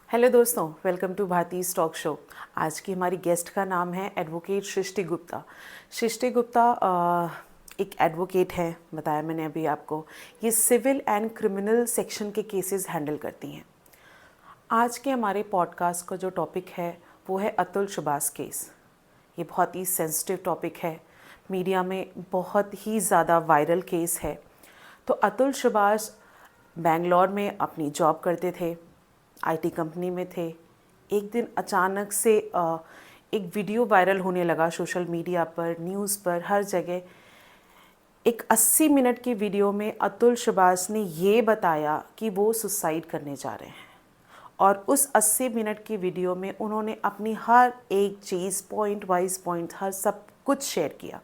Hello दोस्तों, welcome to Bharti stock show. आज की हमारी गेस्ट का नाम है एडवोकेट सृष्टि गुप्ता। सृष्टि गुप्ता एक एडवोकेट है, बताया मैंने अभी आपको। ये सिविल एंड क्रिमिनल सेक्शन के केसेस हैंडल करती हैं। आज के हमारे पॉडकास्ट का जो टॉपिक है वो है अतुल सुभाष केस। ये बहुत ही सेंसिटिव टॉपिक है, मीडिया में बहुत ही ज़्यादा वायरल केस है। तो अतुल सुभाष बेंगलोर में अपनी जॉब करते थे, आईटी कंपनी में थे। एक दिन अचानक से एक वीडियो वायरल होने लगा सोशल मीडिया पर, न्यूज़ पर, हर जगह। एक 80 मिनट की वीडियो में अतुल सुभाष ने ये बताया कि वो सुसाइड करने जा रहे हैं, और उस 80 मिनट की वीडियो में उन्होंने अपनी हर एक चीज़ पॉइंट वाइज पॉइंट हर सब कुछ शेयर किया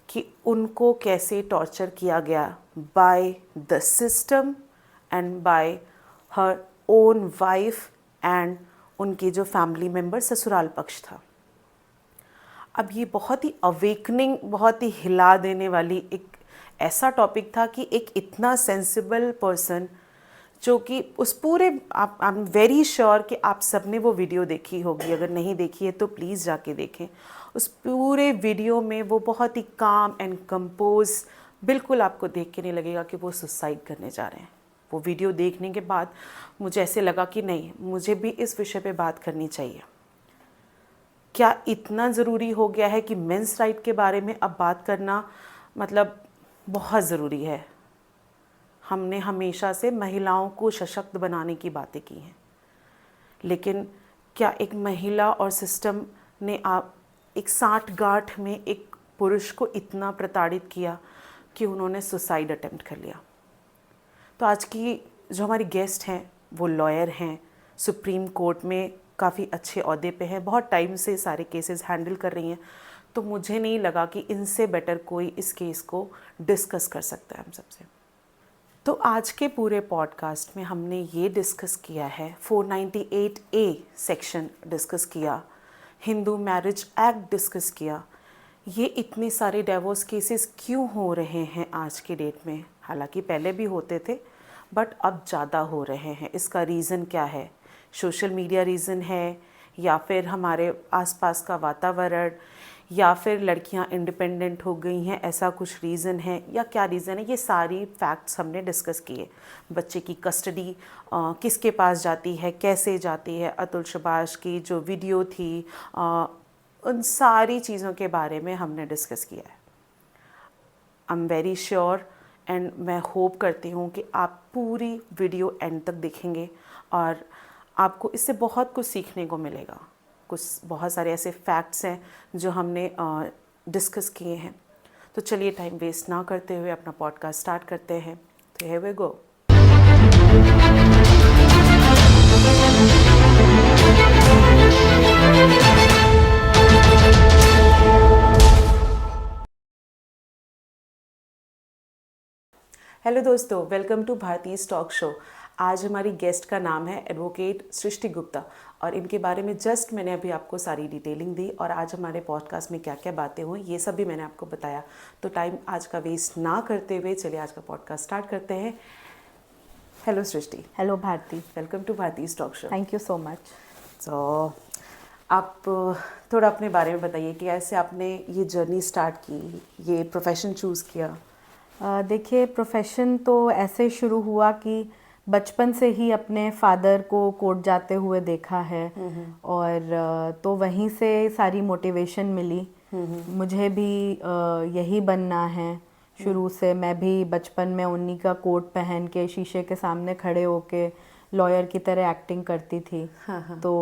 कि उनको कैसे टॉर्चर किया गया by the system and bye her own wife and उनके जो फैमिली मेम्बर ससुराल पक्ष था। अब ये बहुत ही अवेकनिंग, बहुत ही हिला देने वाली एक ऐसा टॉपिक था कि एक इतना सेंसिबल पर्सन जो कि उस पूरे, आई एम वेरी श्योर कि आप सबने वो वीडियो देखी होगी। अगर नहीं देखी है तो प्लीज़ जाके देखें। उस पूरे वीडियो में वो बहुत ही काम एंड कंपोज, बिल्कुल आपको देख के नहीं लगेगा कि वो सुसाइड करने जा रहे हैं। वो वीडियो देखने के बाद मुझे ऐसे लगा कि नहीं, मुझे भी इस विषय पे बात करनी चाहिए। क्या इतना ज़रूरी हो गया है कि मेंस राइट के बारे में अब बात करना मतलब बहुत ज़रूरी है। हमने हमेशा से महिलाओं को सशक्त बनाने की बातें की हैं, लेकिन क्या एक महिला और सिस्टम ने आप एक साठगांठ में एक पुरुष को इतना प्रताड़ित किया कि उन्होंने सुसाइड अटेम्प्ट कर लिया। तो आज की जो हमारी गेस्ट हैं वो लॉयर हैं, सुप्रीम कोर्ट में काफ़ी अच्छे ओहदे पे हैं, बहुत टाइम से सारे केसेस हैंडल कर रही हैं। तो मुझे नहीं लगा कि इनसे बेटर कोई इस केस को डिस्कस कर सकता है हम सबसे। तो आज के पूरे पॉडकास्ट में हमने ये डिस्कस किया है, 498A सेक्शन डिस्कस किया, हिंदू मैरिज एक्ट डिस्कस किया। ये इतने सारे डिवोर्स केसेस क्यों हो रहे हैं आज की डेट में? हालांकि पहले भी होते थे, बट अब ज़्यादा हो रहे हैं। इसका रीज़न क्या है? सोशल मीडिया रीज़न है, या फिर हमारे आसपास का वातावरण, या फिर लड़कियां इंडिपेंडेंट हो गई हैं, ऐसा कुछ रीज़न है, या क्या रीज़न है? ये सारी फैक्ट्स हमने डिस्कस किए। बच्चे की कस्टडी किसके पास जाती है, कैसे जाती है, अतुल सुभाष की जो वीडियो थी, उन सारी चीज़ों के बारे में हमने डिस्कस किया है। I am very sure and मैं होप करती हूँ कि आप पूरी वीडियो एंड तक देखेंगे और आपको इससे बहुत कुछ सीखने को मिलेगा। कुछ बहुत सारे ऐसे फैक्ट्स हैं जो हमने डिस्कस किए हैं। तो चलिए टाइम वेस्ट ना करते हुए अपना पॉडकास्ट स्टार्ट करते हैं। तो हियर वी गो। हेलो दोस्तों, welcome to Bharti stock show. आज हमारी गेस्ट का नाम है एडवोकेट सृष्टि गुप्ता, और इनके बारे में जस्ट मैंने अभी आपको सारी डिटेलिंग दी, और आज हमारे पॉडकास्ट में क्या क्या बातें हुई ये सब भी मैंने आपको बताया। तो टाइम आज का वेस्ट ना करते हुए चलिए आज का पॉडकास्ट स्टार्ट करते हैं। Hello Srishti. Hello Bharti. Welcome to Bharti stock show. Thank you so much. तो आप थोड़ा अपने बारे में बताइए कि ऐसे आपने ये जर्नी स्टार्ट की, ये प्रोफेशन चूज़ किया। देखिए, प्रोफेशन तो ऐसे शुरू हुआ कि बचपन से ही अपने फादर को कोर्ट जाते हुए देखा है, और तो वहीं से सारी मोटिवेशन मिली। मुझे भी यही बनना है। शुरू से मैं भी बचपन में उन्हीं का कोट पहन के शीशे के सामने खड़े होके लॉयर की तरह एक्टिंग करती थी। तो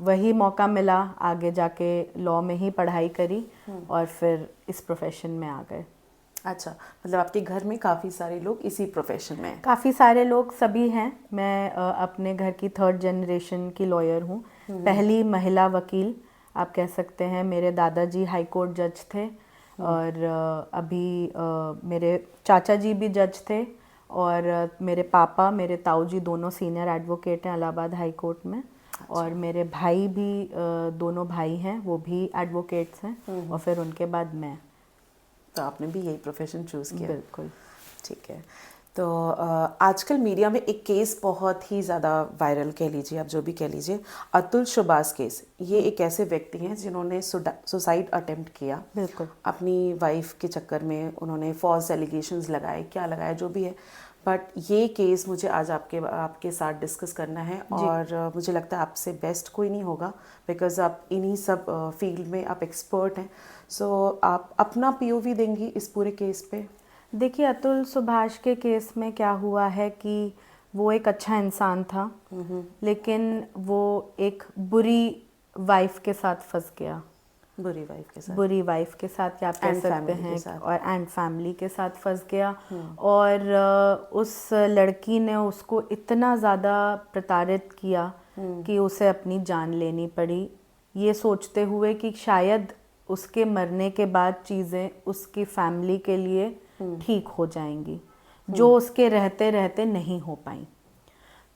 वही मौका मिला, आगे जाके लॉ में ही पढ़ाई करी और फिर इस प्रोफेशन में आ गए। अच्छा, मतलब आपके घर में काफ़ी सारे लोग इसी प्रोफेशन में हैं? काफ़ी सारे लोग, सभी हैं। मैं अपने घर की 3rd जनरेशन की लॉयर हूँ, पहली महिला वकील आप कह सकते हैं। मेरे दादाजी हाई कोर्ट जज थे, और अभी मेरे चाचा जी भी जज थे, और मेरे पापा, मेरे ताऊ जी दोनों सीनियर एडवोकेट हैं इलाहाबाद हाई कोर्ट में। और मेरे भाई भी, दोनों भाई हैं, वो भी एडवोकेट्स हैं, और फिर उनके बाद मैं। तो आपने भी यही प्रोफेशन चूज़ किया? बिल्कुल। ठीक है। तो आजकल मीडिया में एक केस बहुत ही ज़्यादा वायरल कह लीजिए, आप जो भी कह लीजिए, अतुल सुभाष केस। ये एक ऐसे व्यक्ति हैं जिन्होंने सुसाइड अटेम्प्ट किया। बिल्कुल। अपनी वाइफ के चक्कर में उन्होंने फॉल्स एलिगेशंस लगाए, क्या लगाया जो भी है, बट ये केस मुझे आज आपके साथ डिस्कस करना है। और मुझे लगता है आपसे बेस्ट कोई नहीं होगा, बिकॉज आप इन्हीं सब फील्ड में आप एक्सपर्ट हैं। सो आप अपना पीओवी देंगी इस पूरे केस पे। देखिए, अतुल सुभाष के केस में क्या हुआ है कि वो एक अच्छा इंसान था, लेकिन वो एक बुरी वाइफ के साथ फंस गया। बुरी वाइफ के साथ, बुरी वाइफ के साथ क्या आप कह And सकते family के हैं, साथ। और एंड फैमिली के साथ फंस गया। और उस लड़की ने उसको इतना ज़्यादा प्रताड़ित किया कि उसे अपनी जान लेनी पड़ी, ये सोचते हुए कि शायद उसके मरने के बाद चीज़ें उसकी फैमिली के लिए ठीक हो जाएंगी, जो उसके रहते रहते नहीं हो पाई।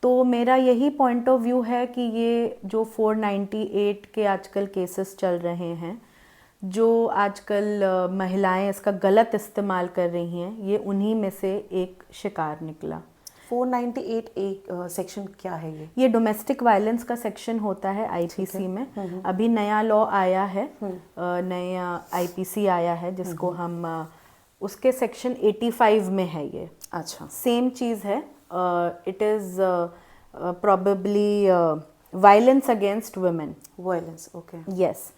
तो मेरा यही पॉइंट ऑफ व्यू है कि ये जो 498 के आजकल केसेस चल रहे हैं, जो आजकल महिलाएं इसका गलत इस्तेमाल कर रही हैं, ये उन्हीं में से एक शिकार निकला। 498 एक सेक्शन क्या है ये? ये डोमेस्टिक वायलेंस का सेक्शन होता है आईपीसी में। अभी नया लॉ आया है, नया आईपीसी आया है, जिसको हम उसके सेक्शन 85 में है ये। अच्छा, सेम चीज़ है। It is probably violence against women. Violence, okay. Yes.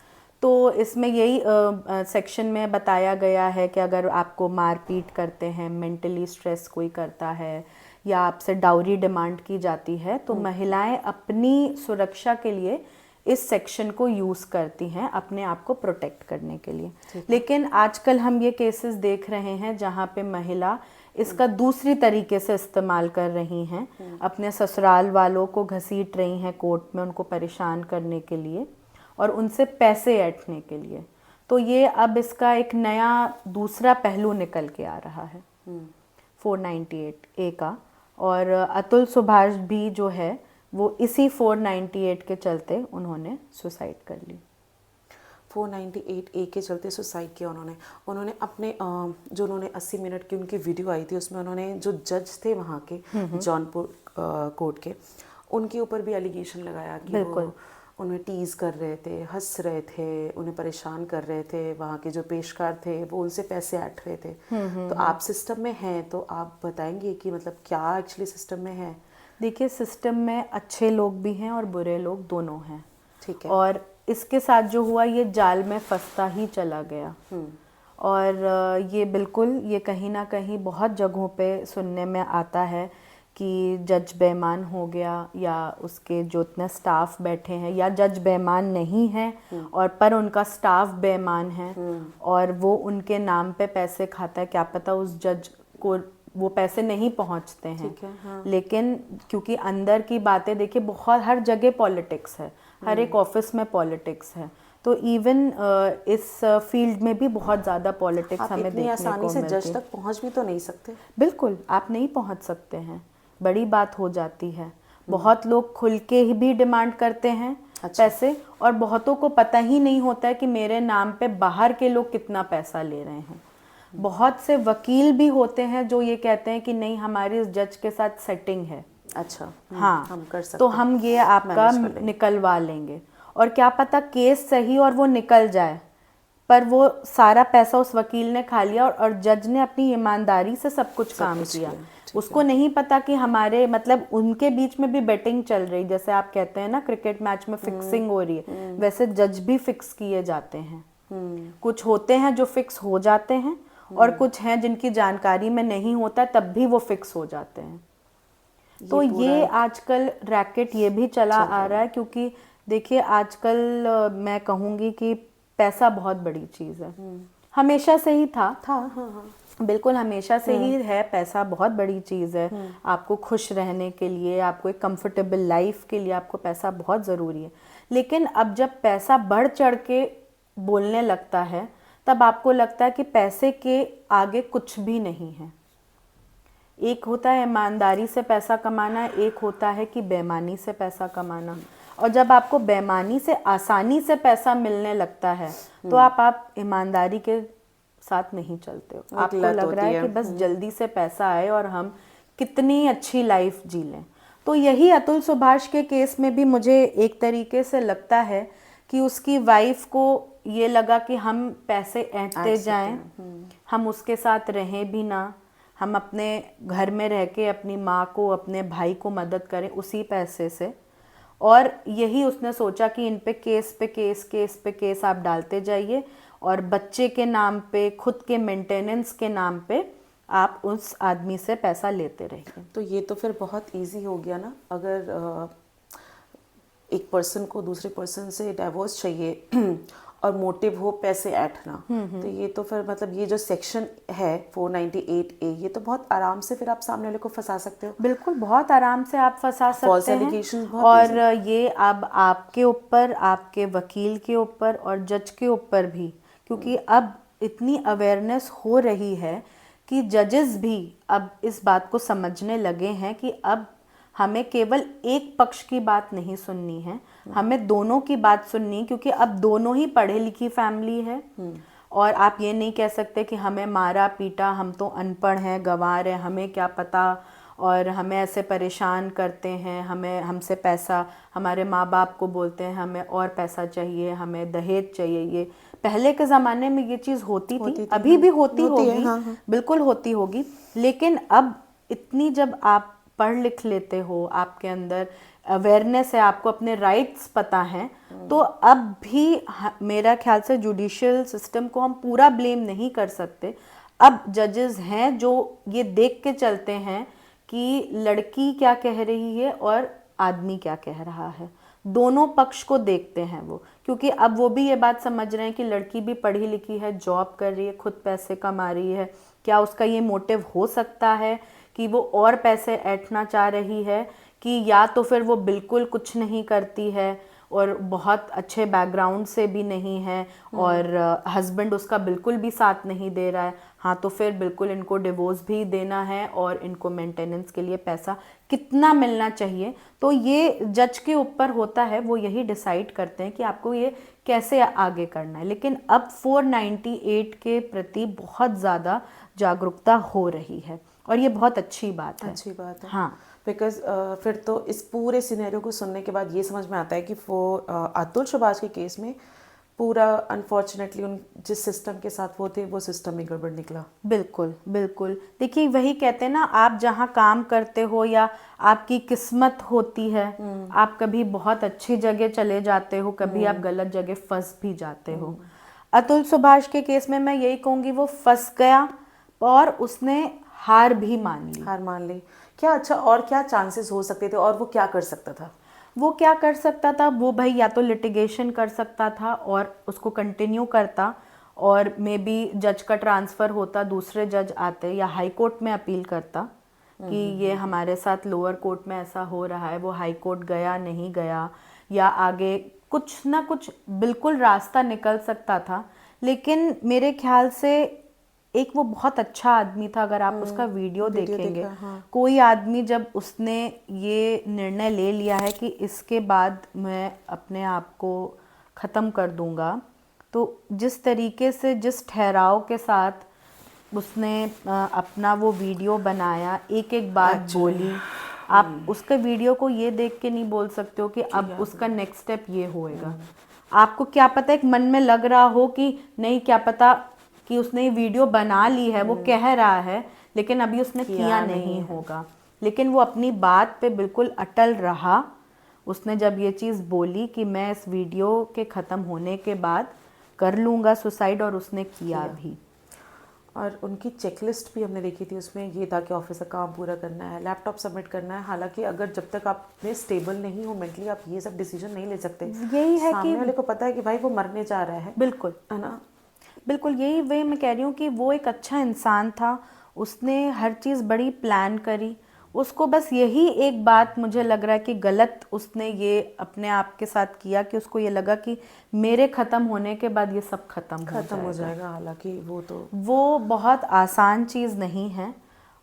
तो इसमें यही सेक्शन में बताया गया है कि अगर आपको मारपीट करते हैं, मेंटली स्ट्रेस कोई करता है, या आपसे डाउरी डिमांड की जाती है, तो महिलाएं अपनी सुरक्षा के लिए इस सेक्शन को यूज़ करती हैं अपने आप को प्रोटेक्ट करने के लिए। लेकिन आजकल हम ये केसेस देख रहे हैं जहाँ पे महिला इसका दूसरी तरीके से इस्तेमाल कर रही हैं, अपने ससुराल वालों को घसीट रही हैं कोर्ट में उनको परेशान करने के लिए और उनसे पैसे ऐंठने के लिए। तो ये अब इसका एक नया दूसरा पहलू निकल के आ रहा है 498 ए का। और अतुल सुभाष भी जो है वो इसी 498 के चलते उन्होंने सुसाइड कर ली। 498 ए के चलते सुसाइड किया उन्होंने अपने जो उन्होंने 80 मिनट की उनकी वीडियो आई थी, उसमें उन्होंने जो जज थे वहाँ के जौनपुर कोर्ट के, उनके ऊपर भी एलिगेशन लगाया कि वो उन्हें टीज़ कर रहे थे, हंस रहे थे, उन्हें परेशान कर रहे थे, वहाँ के जो पेशकार थे वो उनसे पैसे ऐंठ रहे थे। तो आप सिस्टम में हैं, तो आप बताएंगे कि मतलब क्या एक्चुअली सिस्टम में है? देखिए, सिस्टम में अच्छे लोग भी हैं और बुरे लोग दोनों हैं। ठीक है। और इसके साथ जो हुआ, ये जाल में फंसता ही चला गया। और ये बिल्कुल, ये कहीं ना कहीं बहुत जगहों पे सुनने में आता है कि जज बेईमान हो गया, या उसके जो इतने स्टाफ बैठे हैं, या जज बेईमान नहीं है और पर उनका स्टाफ बेईमान है और वो उनके नाम पे पैसे खाता है। क्या पता उस जज को वो पैसे नहीं पहुंचते हैं। ठीक है, हाँ। लेकिन क्योंकि अंदर की बातें देखिए, बहुत हर जगह पॉलिटिक्स है, हर एक ऑफिस में पॉलिटिक्स है। तो इवन इस फील्ड में भी बहुत ज़्यादा पॉलिटिक्स हमें देखने को मिलती है। आसानी से जज तक पहुंच भी तो नहीं सकते। बिल्कुल, आप नहीं पहुंच सकते हैं, बड़ी बात हो जाती है। बहुत लोग खुल के ही भी डिमांड करते हैं पैसे, और बहुतों को पता ही नहीं होता है कि मेरे नाम पे बाहर के लोग कितना पैसा ले रहे हैं। बहुत से वकील भी होते हैं जो ये कहते हैं कि नहीं, हमारी इस जज के साथ सेटिंग है। अच्छा, हाँ, हम कर सकते तो हम ये आपका निकलवा लेंगे। और क्या पता केस सही और वो निकल जाए, पर वो सारा पैसा उस वकील ने खा लिया और जज ने अपनी ईमानदारी से सब कुछ काम किया। उसको नहीं पता कि हमारे मतलब उनके बीच में भी बेटिंग चल रही, जैसे आप कहते हैं ना क्रिकेट मैच में फिक्सिंग हो रही है, वैसे जज भी फिक्स किए जाते हैं। कुछ होते हैं जो फिक्स हो जाते हैं और कुछ हैं जिनकी जानकारी में नहीं होता तब भी वो फिक्स हो जाते हैं। तो ये आजकल रैकेट ये भी चला आ रहा है, क्योंकि देखिए आजकल मैं कहूँगी कि पैसा बहुत बड़ी चीज़ है। हमेशा से ही था। हाँ। बिल्कुल, हमेशा से ही है। पैसा बहुत बड़ी चीज़ है। आपको खुश रहने के लिए, आपको एक कंफर्टेबल लाइफ के लिए आपको पैसा बहुत ज़रूरी है। लेकिन अब जब पैसा बढ़ चढ़ के बोलने लगता है, तब आपको लगता है कि पैसे के आगे कुछ भी नहीं है। एक होता है ईमानदारी से पैसा कमाना, एक होता है कि बेईमानी से पैसा कमाना। और जब आपको बेईमानी से आसानी से पैसा मिलने लगता है, तो आप ईमानदारी के साथ नहीं चलते हो। आपको लग रहा है कि बस जल्दी से पैसा आए और हम कितनी अच्छी लाइफ जी लें। तो यही अतुल सुभाष के केस में भी मुझे एक तरीके से लगता है कि उसकी वाइफ को ये लगा कि हम पैसे ऐंठते जाएं, हम उसके साथ रहें भी ना, हम अपने घर में रह के अपनी माँ को, अपने भाई को मदद करें उसी पैसे से। और यही उसने सोचा कि इन पे केस पे केस, केस पे केस आप डालते जाइए और बच्चे के नाम पे, खुद के मेंटेनेंस के नाम पे आप उस आदमी से पैसा लेते रहिए। तो ये तो फिर बहुत इजी हो गया ना, अगर एक पर्सन को दूसरे पर्सन से डाइवोर्स चाहिए और मोटिव हो पैसे ऐंठना, तो ये तो फिर मतलब ये जो सेक्शन है 498A, ये तो बहुत आराम से फिर आप सामने वाले को फंसा सकते हो। बिल्कुल, बहुत आराम से आप फंसा False सकते हैं। allegations बहुत और ये अब आपके ऊपर, आपके वकील के ऊपर और जज के ऊपर भी, क्योंकि अब इतनी अवेयरनेस हो रही है कि जजेस भी अब इस बात को समझने लगे हैं कि अब हमें केवल एक पक्ष की बात नहीं सुननी है, हमें दोनों की बात सुननी, क्योंकि अब दोनों ही पढ़े लिखी फैमिली है। और आप ये नहीं कह सकते कि हमें मारा पीटा, हम तो अनपढ़ हैं, गंवार हैं, हमें क्या पता, और हमें ऐसे परेशान करते हैं, हमें हमसे पैसा, हमारे माँ बाप को बोलते हैं हमें और पैसा चाहिए, हमें दहेज चाहिए। ये पहले के ज़माने में ये चीज़ होती थी, अभी भी होती होगी, बिल्कुल होती होगी। लेकिन अब इतनी जब आप पढ़ लिख लेते हो, आपके अंदर अवेयरनेस है, आपको अपने राइट्स पता हैं, तो अब भी मेरा ख्याल से जुडिशियल सिस्टम को हम पूरा ब्लेम नहीं कर सकते। अब जजेस हैं जो ये देख के चलते हैं कि लड़की क्या कह रही है और आदमी क्या कह रहा है, दोनों पक्ष को देखते हैं वो, क्योंकि अब वो भी ये बात समझ रहे हैं कि लड़की भी पढ़ी लिखी है, जॉब कर रही है, खुद पैसे कमा रही है, क्या उसका ये मोटिव हो सकता है कि वो और पैसे ऐंठना चाह रही है, कि या तो फिर वो बिल्कुल कुछ नहीं करती है और बहुत अच्छे बैकग्राउंड से भी नहीं है और हस्बैंड उसका बिल्कुल भी साथ नहीं दे रहा है, हाँ तो फिर बिल्कुल इनको डिवोर्स भी देना है और इनको मेंटेनेंस के लिए पैसा कितना मिलना चाहिए। तो ये जज के ऊपर होता है, वो यही डिसाइड करते हैं कि आपको ये कैसे आगे करना है। लेकिन अब 498 के प्रति बहुत ज़्यादा जागरूकता हो रही है और ये बहुत अच्छी बात है। अच्छी बात है, हाँ, बिकॉज फिर तो इस पूरे सिनेरियो को सुनने के बाद ये समझ में आता है कि अतुल सुभाष के केस में पूरा अनफॉर्चुनेटली उन जिस सिस्टम के साथ वो थे वो सिस्टम ही गड़बड़ निकला। बिल्कुल बिल्कुल। देखिए वही कहते हैं ना, आप जहाँ काम करते हो या आपकी किस्मत होती है, आप कभी बहुत अच्छी जगह चले जाते हो, कभी आप गलत जगह फंस भी जाते हो। अतुल सुभाष के केस में मैं यही कहूँगी वो फंस गया और उसने हार भी मान ली। हार मान ली। क्या अच्छा और क्या चांसेस हो सकते थे और वो क्या कर सकता था? वो क्या कर सकता था, वो भाई या तो लिटिगेशन कर सकता था और उसको कंटिन्यू करता और मे बी जज का ट्रांसफ़र होता, दूसरे जज आते या हाई कोर्ट में अपील करता कि ये हमारे साथ लोअर कोर्ट में ऐसा हो रहा है, वो हाई कोर्ट गया नहीं गया, या आगे कुछ ना कुछ बिल्कुल रास्ता निकल सकता था। लेकिन मेरे ख्याल से एक वो बहुत अच्छा आदमी था, अगर आप उसका वीडियो देखेंगे, कोई आदमी जब उसने ये निर्णय ले लिया है कि इसके बाद मैं अपने आप को ख़त्म कर दूंगा, तो जिस तरीके से, जिस ठहराव के साथ उसने अपना वो वीडियो बनाया, एक एक बात बोली, आप उसके वीडियो को ये देख के नहीं बोल सकते हो कि अब उसका नेक्स्ट स्टेप ये होएगा। आपको क्या पता, एक मन में लग रहा हो कि नहीं, क्या पता कि उसने ये वीडियो बना ली है, वो कह रहा है, लेकिन अभी उसने किया नहीं होगा। लेकिन वो अपनी बात पे बिल्कुल अटल रहा। उसने जब ये चीज़ बोली कि मैं इस वीडियो के ख़त्म होने के बाद कर लूँगा सुसाइड, और उसने किया भी। और उनकी चेकलिस्ट भी हमने देखी थी, उसमें ये था कि ऑफिस का काम पूरा करना है, लैपटॉप सबमिट करना है। हालांकि अगर जब तक आप में स्टेबल नहीं हो मेंटली, आप ये सब डिसीजन नहीं ले सकते। यही है सामने कि वाले को पता है कि भाई वो मरने जा रहा है, बिल्कुल है ना। बिल्कुल, यही वही मैं कह रही हूँ कि वो एक अच्छा इंसान था, उसने हर चीज़ बड़ी प्लान करी। उसको बस यही एक बात मुझे लग रहा है कि गलत उसने ये अपने आप के साथ किया कि उसको ये लगा कि मेरे ख़त्म होने के बाद ये सब ख़त्म हो जाएगा। हालांकि वो बहुत आसान चीज़ नहीं है।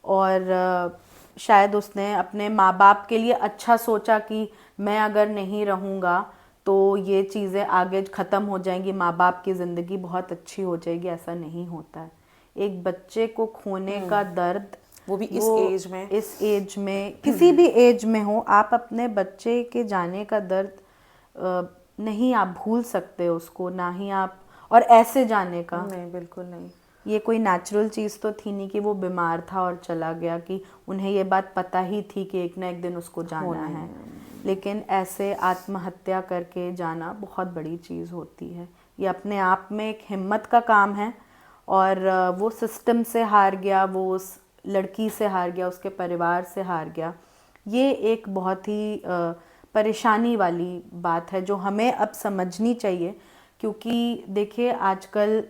और शायद उसने अपने माँ बाप के लिए अच्छा सोचा कि मैं अगर नहीं रहूँगा तो ये चीज़ें आगे ख़त्म हो जाएंगी, माँ बाप की ज़िंदगी बहुत अच्छी हो जाएगी। ऐसा नहीं होता है। एक बच्चे को खोने का दर्द वो भी इस एज में। इस एज में, किसी भी एज में हो, आप अपने बच्चे के जाने का दर्द नहीं आप भूल सकते उसको, ना ही आप, और ऐसे जाने का नहीं, बिल्कुल नहीं। ये कोई नेचुरल चीज़ तो थी नहीं कि वो बीमार था और चला गया, कि उन्हें ये बात पता ही थी कि एक ना एक दिन उसको जाना है। लेकिन ऐसे आत्महत्या करके जाना बहुत बड़ी चीज़ होती है। ये अपने आप में एक हिम्मत का काम है। और वो सिस्टम से हार गया, वो उस लड़की से हार गया, उसके परिवार से हार गया। ये एक बहुत ही परेशानी वाली बात है जो हमें अब समझनी चाहिए। क्योंकि देखिए आजकल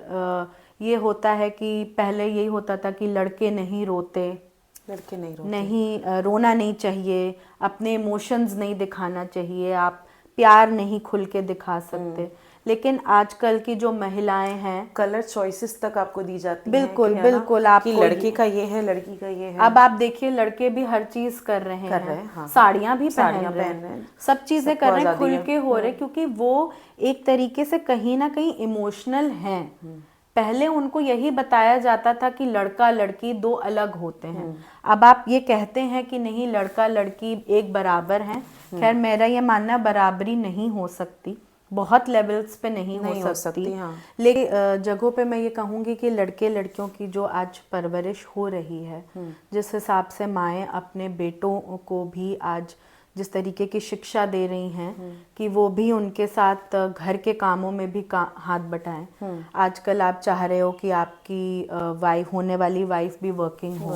ये होता है कि पहले यही होता था कि लड़के नहीं रोते, नहीं रोना नहीं चाहिए, अपने इमोशंस नहीं दिखाना चाहिए, आप प्यार नहीं खुल के दिखा सकते। लेकिन आजकल की जो महिलाएं हैं, कलर चॉइसेस तक आपको दी जाती बिल्कुल हैं बिल्कुल, कि लड़के का ये है, लड़की का ये है। अब आप देखिए लड़के भी हर चीज कर रहे हैं, हाँ। साड़ियां भी पहन रहे हैं, सब चीजें कर रहे हैं, खुल के हो रहे, क्योंकि वो एक तरीके से कहीं ना कहीं इमोशनल हैं। पहले उनको यही बताया जाता था कि लड़का लड़की दो अलग होते हैं। अब आप ये कहते हैं कि नहीं, लड़का लड़की एक बराबर हैं। खैर मेरा ये मानना, बराबरी नहीं हो सकती, बहुत लेवल्स पे नहीं हो सकती। हाँ। लेकिन जगहों पे मैं ये कहूँगी कि लड़के लड़कियों की जो आज परवरिश हो रही है, जिस हिसाब से माएँ अपने बेटों को भी आज जिस तरीके की शिक्षा दे रही हैं कि वो भी उनके साथ घर के कामों में भी हाथ बटाएं। आजकल आप चाह रहे हो कि आपकी वाइफ, होने वाली वाइफ भी वर्किंग हो,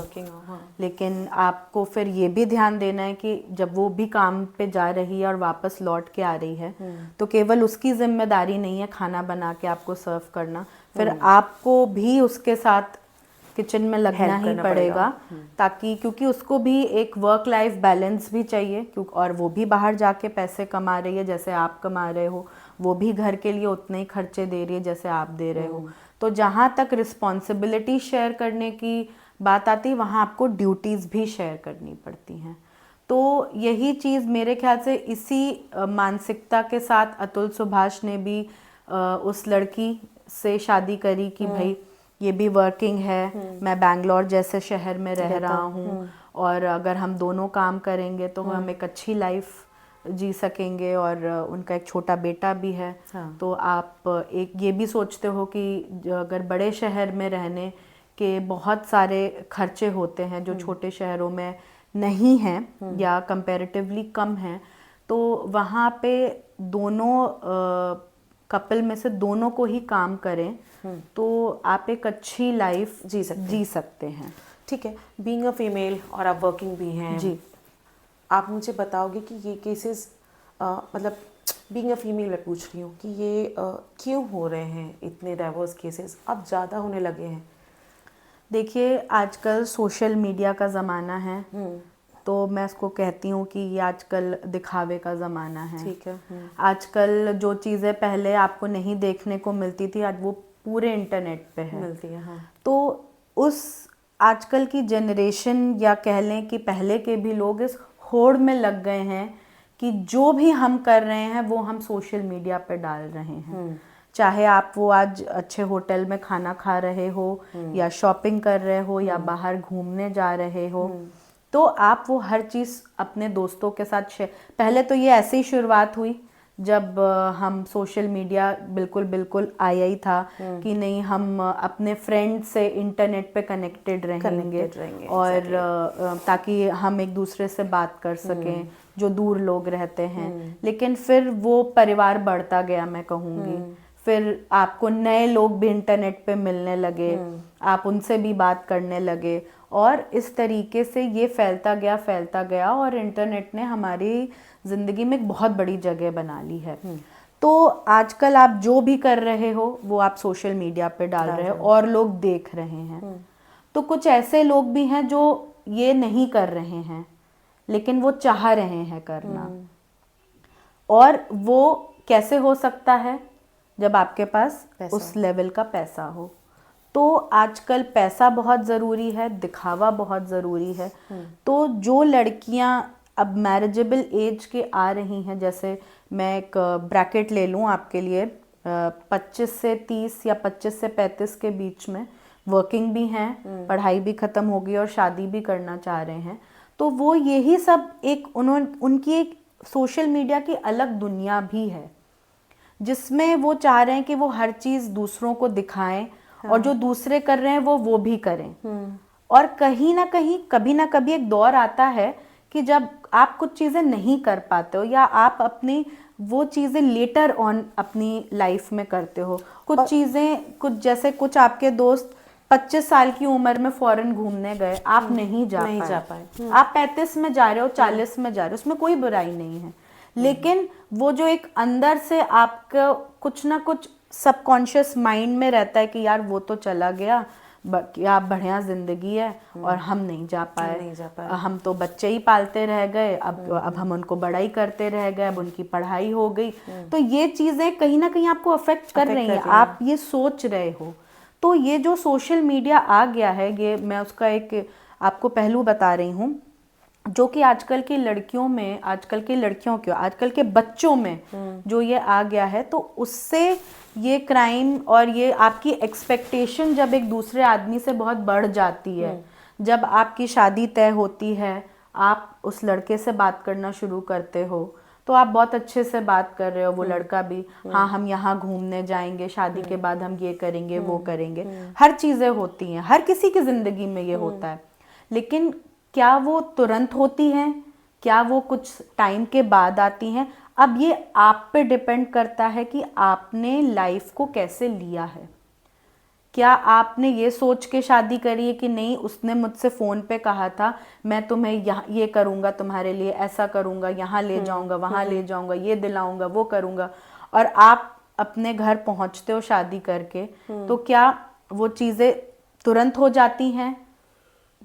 हाँ। लेकिन आपको फिर ये भी ध्यान देना है कि जब वो भी काम पे जा रही है और वापस लौट के आ रही है, तो केवल उसकी जिम्मेदारी नहीं है खाना बना के आपको सर्व करना, फिर आपको भी उसके साथ किचन में लगना ही पड़ेगा। ताकि, क्योंकि उसको भी एक वर्क लाइफ बैलेंस भी चाहिए, क्योंकि और वो भी बाहर जाके पैसे कमा रही है जैसे आप कमा रहे हो, वो भी घर के लिए उतने ही खर्चे दे रही है जैसे आप दे रहे हो। तो जहाँ तक रिस्पॉन्सिबिलिटी शेयर करने की बात आती है, वहाँ आपको ड्यूटीज़ भी शेयर करनी पड़ती हैं। तो यही चीज़ मेरे ख्याल से इसी मानसिकता के साथ अतुल सुभाष ने भी उस लड़की से शादी करी कि भाई ये भी वर्किंग है, मैं बैंगलोर जैसे शहर में रह रहा हूँ, और अगर हम दोनों काम करेंगे तो हम एक अच्छी लाइफ जी सकेंगे, और उनका एक छोटा बेटा भी है। तो आप एक ये भी सोचते हो कि अगर बड़े शहर में रहने के बहुत सारे खर्चे होते हैं जो छोटे शहरों में नहीं हैं या कंपैरेटिवली कम हैं, तो वहाँ पे दोनों कपल में से दोनों को ही काम करें तो आप एक अच्छी लाइफ जी सकते हैं। ठीक है, बीइंग अ फीमेल और आप वर्किंग भी हैं जी, आप मुझे बताओगे कि ये केसेस मतलब बीइंग अ फीमेल मैं पूछ रही हूँ कि ये क्यों हो रहे हैं, इतने डाइवोर्स केसेस अब ज़्यादा होने लगे हैं? देखिए आजकल सोशल मीडिया का ज़माना है, तो मैं इसको कहती हूँ कि ये आजकल दिखावे का ज़माना है। ठीक है। आजकल जो चीज़ें पहले आपको नहीं देखने को मिलती थी, आज वो पूरे इंटरनेट पे है, मिलती है। हाँ। तो उस आजकल की जनरेशन, या कह लें कि पहले के भी लोग इस होड़ में लग गए हैं कि जो भी हम कर रहे हैं वो हम सोशल मीडिया पे डाल रहे हैं। चाहे आप वो आज अच्छे होटल में खाना खा रहे हो, या शॉपिंग कर रहे हो, या बाहर घूमने जा रहे हो, तो आप वो हर चीज़ अपने दोस्तों के साथ शेयर। पहले तो ये ऐसे ही शुरुआत हुई जब हम सोशल मीडिया बिल्कुल आया ही था कि नहीं, हम अपने फ्रेंड से इंटरनेट पे कनेक्टेड रहेंगे और ताकि हम एक दूसरे से बात कर सकें जो दूर लोग रहते हैं। लेकिन फिर वो परिवार बढ़ता गया, मैं कहूँगी। फिर आपको नए लोग भी इंटरनेट पे मिलने लगे, आप उनसे भी बात करने लगे, और इस तरीके से ये फैलता गया और इंटरनेट ने हमारी ज़िंदगी में एक बहुत बड़ी जगह बना ली है। तो आजकल आप जो भी कर रहे हो वो आप सोशल मीडिया पे डाल रहे हो और लोग देख रहे हैं। तो कुछ ऐसे लोग भी हैं जो ये नहीं कर रहे हैं लेकिन वो चाह रहे हैं करना, और वो कैसे हो सकता है? जब आपके पास उस लेवल का पैसा हो। तो आजकल पैसा बहुत ज़रूरी है, दिखावा बहुत ज़रूरी है। तो जो लड़कियां अब मैरिजेबल एज के आ रही हैं, जैसे मैं एक ब्रैकेट ले लूँ आपके लिए, 25 से 30 या 25 से 35 के बीच में वर्किंग भी हैं, पढ़ाई भी ख़त्म हो गई और शादी भी करना चाह रहे हैं, तो वो यही सब एक उनकी एक सोशल मीडिया की अलग दुनिया भी है जिसमें वो चाह रहे हैं कि वो हर चीज़ दूसरों को दिखाएं और जो दूसरे कर रहे हैं वो भी करें। और कहीं ना कहीं कभी ना कभी एक दौर आता है कि जब आप कुछ चीज़ें नहीं कर पाते हो या आप अपनी वो चीज़ें लेटर ऑन अपनी लाइफ में करते हो, कुछ चीज़ें कुछ जैसे कुछ आपके दोस्त 25 साल की उम्र में फॉरेन घूमने गए, आप नहीं जा पाए। आप 35 में जा रहे हो, 40 में जा रहे हो, उसमें कोई बुराई नहीं है, लेकिन वो जो एक अंदर से आपका कुछ ना कुछ सबकॉन्शियस माइंड में रहता है कि यार वो तो चला गया, क्या बढ़िया जिंदगी है और हम नहीं जा पाए, हम तो बच्चे ही पालते रह गए, अब हम उनको बड़ा ही करते रह गए, अब उनकी पढ़ाई हो गई। तो ये चीज़ें कहीं ना कहीं आपको अफेक्ट कर रही हैं, आप ये सोच रहे हो। तो ये जो सोशल मीडिया आ गया है, ये मैं उसका एक आपको पहलू बता रही हूँ जो कि आजकल की लड़कियों में, आजकल की लड़कियों क्यों, आजकल के बच्चों में जो ये आ गया है, तो उससे ये क्राइम और ये आपकी एक्सपेक्टेशन जब एक दूसरे आदमी से बहुत बढ़ जाती है, जब आपकी शादी तय होती है, आप उस लड़के से बात करना शुरू करते हो, तो आप बहुत अच्छे से बात कर रहे हो, वो लड़का भी हाँ हम यहाँ घूमने जाएंगे, शादी के बाद हम ये करेंगे वो करेंगे, हर चीज़ें होती हैं, हर किसी की ज़िंदगी में ये होता है, लेकिन क्या वो तुरंत होती हैं, क्या वो कुछ टाइम के बाद आती हैं? अब ये आप पे डिपेंड करता है कि आपने लाइफ को कैसे लिया है। क्या आपने ये सोच के शादी करी है कि नहीं, उसने मुझसे फ़ोन पे कहा था मैं तुम्हें यहाँ ये करूँगा, तुम्हारे लिए ऐसा करूँगा, यहाँ ले जाऊँगा, वहाँ ले जाऊँगा, ये दिलाऊँगा, वो करूँगा, और आप अपने घर पहुँचते हो शादी करके, तो क्या वो चीज़ें तुरंत हो जाती हैं?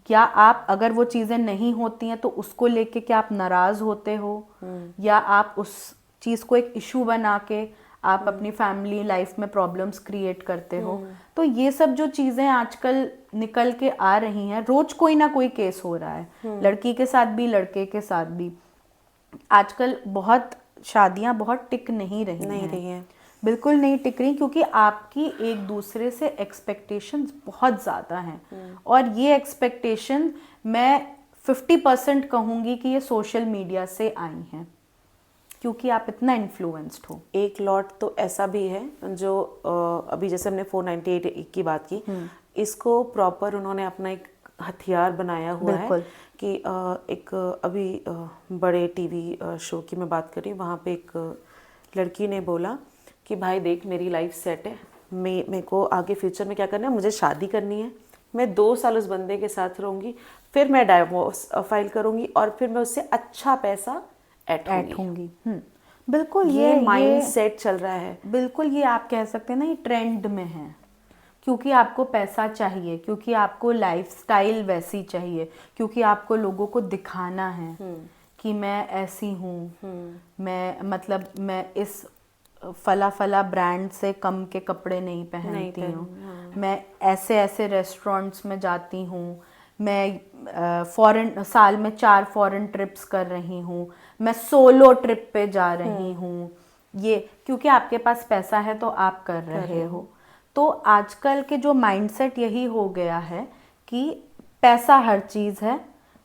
क्या आप, अगर वो चीज़ें नहीं होती हैं तो उसको लेके क्या आप नाराज़ होते हो, या आप उस चीज़ को एक इशू बना के आप अपनी फैमिली लाइफ में प्रॉब्लम्स क्रिएट करते हो? तो ये सब जो चीज़ें आजकल निकल के आ रही हैं, रोज कोई ना कोई केस हो रहा है, लड़की के साथ भी लड़के के साथ भी। आजकल बहुत शादियां बहुत टिक नहीं रही हैं, बिल्कुल नहीं टिक रही, क्योंकि आपकी एक दूसरे से एक्सपेक्टेशंस बहुत ज़्यादा हैं, और ये एक्सपेक्टेशन मैं 50% कहूँगी कि ये सोशल मीडिया से आई हैं, क्योंकि आप इतना इन्फ्लुएंस्ड हो। एक लॉट तो ऐसा भी है जो अभी जैसे हमने 498 की बात की, इसको प्रॉपर उन्होंने अपना एक हथियार बनाया हुआ है कि एक अभी बड़े टीवी शो की मैं बात करी, वहाँ पे एक लड़की ने बोला कि भाई देख मेरी लाइफ सेट है, मेरे को आगे फ्यूचर में क्या करना है, मुझे शादी करनी है, मैं 2 साल उस बंदे के साथ रहूँगी, फिर मैं डाइवोर्स फाइल करूँगी और फिर मैं उससे अच्छा पैसा ऐंठ होंगी। बिल्कुल ये माइंड सेट चल रहा है। बिल्कुल, ये आप कह सकते हैं ना, ये ट्रेंड में है, क्योंकि आपको पैसा चाहिए, क्योंकि आपको लाइफस्टाइल वैसी चाहिए, क्योंकि आपको लोगों को दिखाना है कि मैं ऐसी हूँ, मैं मतलब मैं इस फला फला ब्रांड से कम के कपड़े नहीं पहनती हूँ, मैं ऐसे ऐसे रेस्टोरेंट्स में जाती हूँ, मैं फॉरेन साल में 4 फॉरेन ट्रिप्स कर रही हूँ, मैं सोलो ट्रिप पे जा रही हूँ, ये क्योंकि आपके पास पैसा है तो आप कर रहे हो। तो आजकल के जो माइंडसेट यही हो गया है कि पैसा हर चीज़ है,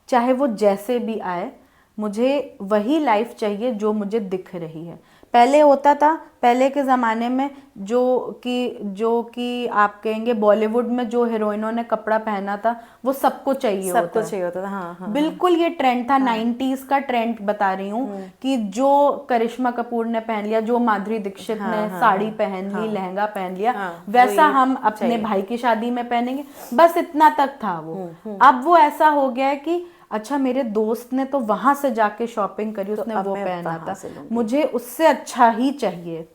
चाहे वो जैसे भी आए, मुझे वही लाइफ चाहिए जो मुझे दिख रही है। पहले होता था, पहले के ज़माने में जो कि आप कहेंगे बॉलीवुड में जो हीरोइनों ने कपड़ा पहना था वो सबको चाहिए होता था। हाँ, बिल्कुल ये ट्रेंड था, 90s का ट्रेंड बता रही हूँ कि जो करिश्मा कपूर ने पहन लिया, जो माधुरी दीक्षित ने साड़ी पहन ली, लहंगा पहन लिया, वैसा हम अपने भाई की शादी में पहनेंगे, बस इतना तक था वो। अब वो ऐसा हो गया है कि अच्छा मेरे दोस्त ने तो वहां से जाके शॉपिंग करी, उसने वो पहना था, मुझे उससे अच्छा ही चाहिए।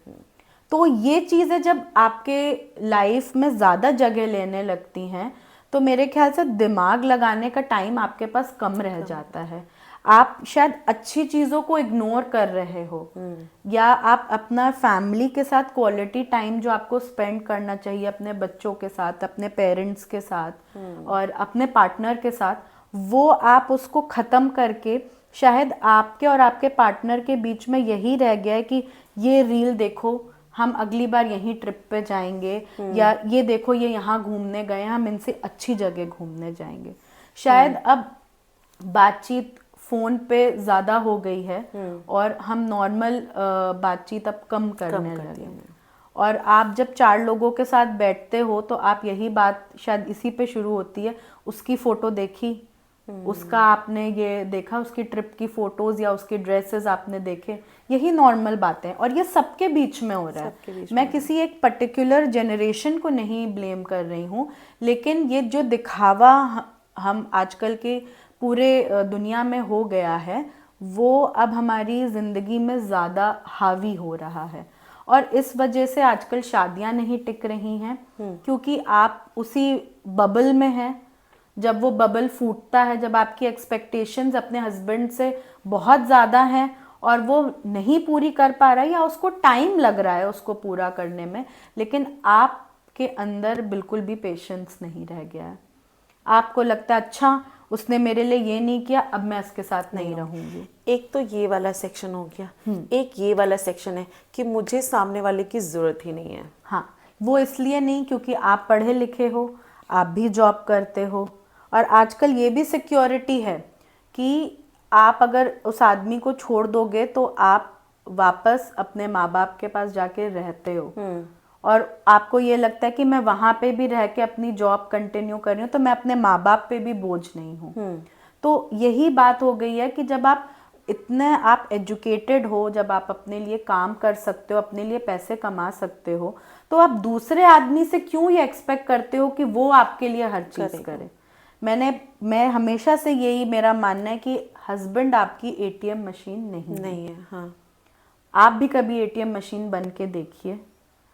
तो ये चीज़ें जब आपके लाइफ में ज़्यादा जगह लेने लगती हैं, तो मेरे ख्याल से दिमाग लगाने का टाइम आपके पास कम रह जाता है। आप शायद अच्छी चीज़ों को इग्नोर कर रहे हो, या आप अपना फैमिली के साथ क्वालिटी टाइम जो आपको स्पेंड करना चाहिए अपने बच्चों के साथ, अपने पेरेंट्स के साथ और अपने पार्टनर के साथ, वो आप उसको ख़त्म करके शायद आपके और आपके पार्टनर के बीच में यही रह गया है कि ये रील देखो, हम अगली बार यहीं ट्रिप पे जाएंगे, या ये देखो ये यहाँ घूमने गए, हम इनसे अच्छी जगह घूमने जाएंगे। शायद अब बातचीत फोन पे ज़्यादा हो गई है और हम नॉर्मल बातचीत अब कम करने लगे हैं। और आप जब 4 लोगों के साथ बैठते हो तो आप यही बात शायद इसी पे शुरू होती है, उसकी फ़ोटो देखी, उसका आपने ये देखा, उसकी ट्रिप की फ़ोटोज़ या उसकी ड्रेसेस आपने देखे, यही नॉर्मल बातें हैं। और ये सबके बीच में हो रहा है। मैं किसी एक पर्टिकुलर जनरेशन को नहीं ब्लेम कर रही हूँ, लेकिन ये जो दिखावा हम आजकल के पूरे दुनिया में हो गया है, वो अब हमारी ज़िंदगी में ज़्यादा हावी हो रहा है। और इस वजह से आजकल शादियां नहीं टिक रही हैं, क्योंकि आप उसी बबल में हैं। जब वो बबल फूटता है, जब आपकी एक्सपेक्टेशंस अपने हस्बैंड से बहुत ज़्यादा हैं और वो नहीं पूरी कर पा रहा है, या उसको टाइम लग रहा है उसको पूरा करने में, लेकिन आपके अंदर बिल्कुल भी पेशेंस नहीं रह गया है। आपको लगता है अच्छा उसने मेरे लिए ये नहीं किया, अब मैं इसके साथ नहीं रहूंगी। एक तो ये वाला सेक्शन हो गया, एक ये वाला सेक्शन है कि मुझे सामने वाले की ज़रूरत ही नहीं है। हाँ, वो इसलिए नहीं क्योंकि आप पढ़े लिखे हो, आप भी जॉब करते हो, और आजकल ये भी सिक्योरिटी है कि आप अगर उस आदमी को छोड़ दोगे तो आप वापस अपने माँ बाप के पास जाके रहते हो, और आपको ये लगता है कि मैं वहाँ पे भी रह के अपनी जॉब कंटिन्यू कर रही हूँ तो मैं अपने माँ बाप पे भी बोझ नहीं हूँ। तो यही बात हो गई है कि जब आप इतने आप एजुकेटेड हो, जब आप अपने लिए काम कर सकते हो, अपने लिए पैसे कमा सकते हो, तो आप दूसरे आदमी से क्यों ये एक्सपेक्ट करते हो कि वो आपके लिए हर चीज़ करे। मैं हमेशा से यही मेरा मानना है कि हस्बैंड आपकी एटीएम मशीन नहीं है। हाँ, आप भी कभी एटीएम मशीन बन के देखिए।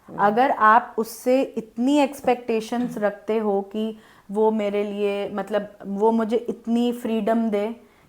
अगर आप उससे इतनी एक्सपेक्टेशंस रखते हो कि वो मेरे लिए, मतलब वो मुझे इतनी फ्रीडम दे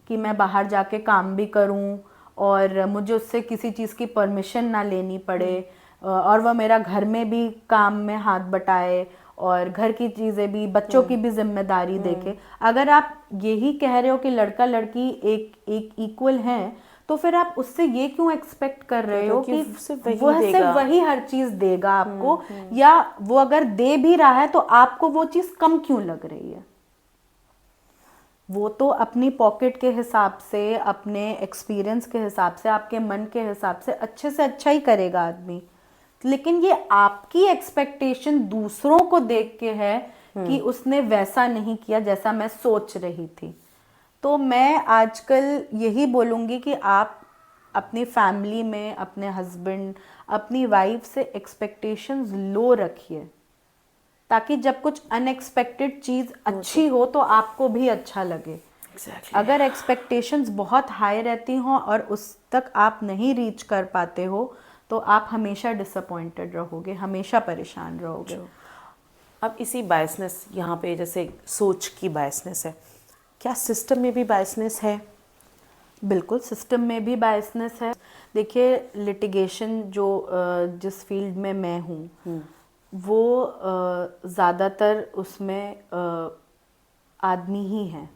कि मैं बाहर जाके काम भी करूं और मुझे उससे किसी चीज़ की परमिशन ना लेनी पड़े, और वह मेरा घर में भी काम में हाथ बटाए और घर की चीज़ें भी, बच्चों की भी जिम्मेदारी देखे, अगर आप यही कह रहे हो कि लड़का लड़की एक इक्वल हैं, तो फिर आप उससे ये क्यों एक्सपेक्ट कर रहे हो कि वो सिर्फ वही हर चीज देगा आपको, या वो अगर दे भी रहा है तो आपको वो चीज कम क्यों लग रही है। वो तो अपनी पॉकेट के हिसाब से, अपने एक्सपीरियंस के हिसाब से, आपके मन के हिसाब से अच्छे से अच्छा ही करेगा आदमी, लेकिन ये आपकी एक्सपेक्टेशन दूसरों को देख के है कि उसने वैसा नहीं किया जैसा मैं सोच रही थी। तो मैं आजकल यही बोलूँगी कि आप अपनी फैमिली में अपने हस्बैंड, अपनी वाइफ से एक्सपेक्टेशंस लो रखिए, ताकि जब कुछ अनएक्सपेक्टेड चीज़ अच्छी हो तो आपको भी अच्छा लगे। अगर एक्सपेक्टेशंस बहुत हाई रहती हों और उस तक आप नहीं रीच कर पाते हो तो आप हमेशा डिसअपॉइंटेड रहोगे, हमेशा परेशान रहोगे। अब इसी बायसनेस, यहाँ पे जैसे सोच की बायसनेस है, क्या सिस्टम में भी बायसनेस है? बिल्कुल, सिस्टम में भी बायसनेस है। देखिए, लिटिगेशन जो जिस फील्ड में मैं हूँ वो ज़्यादातर उसमें आदमी ही हैं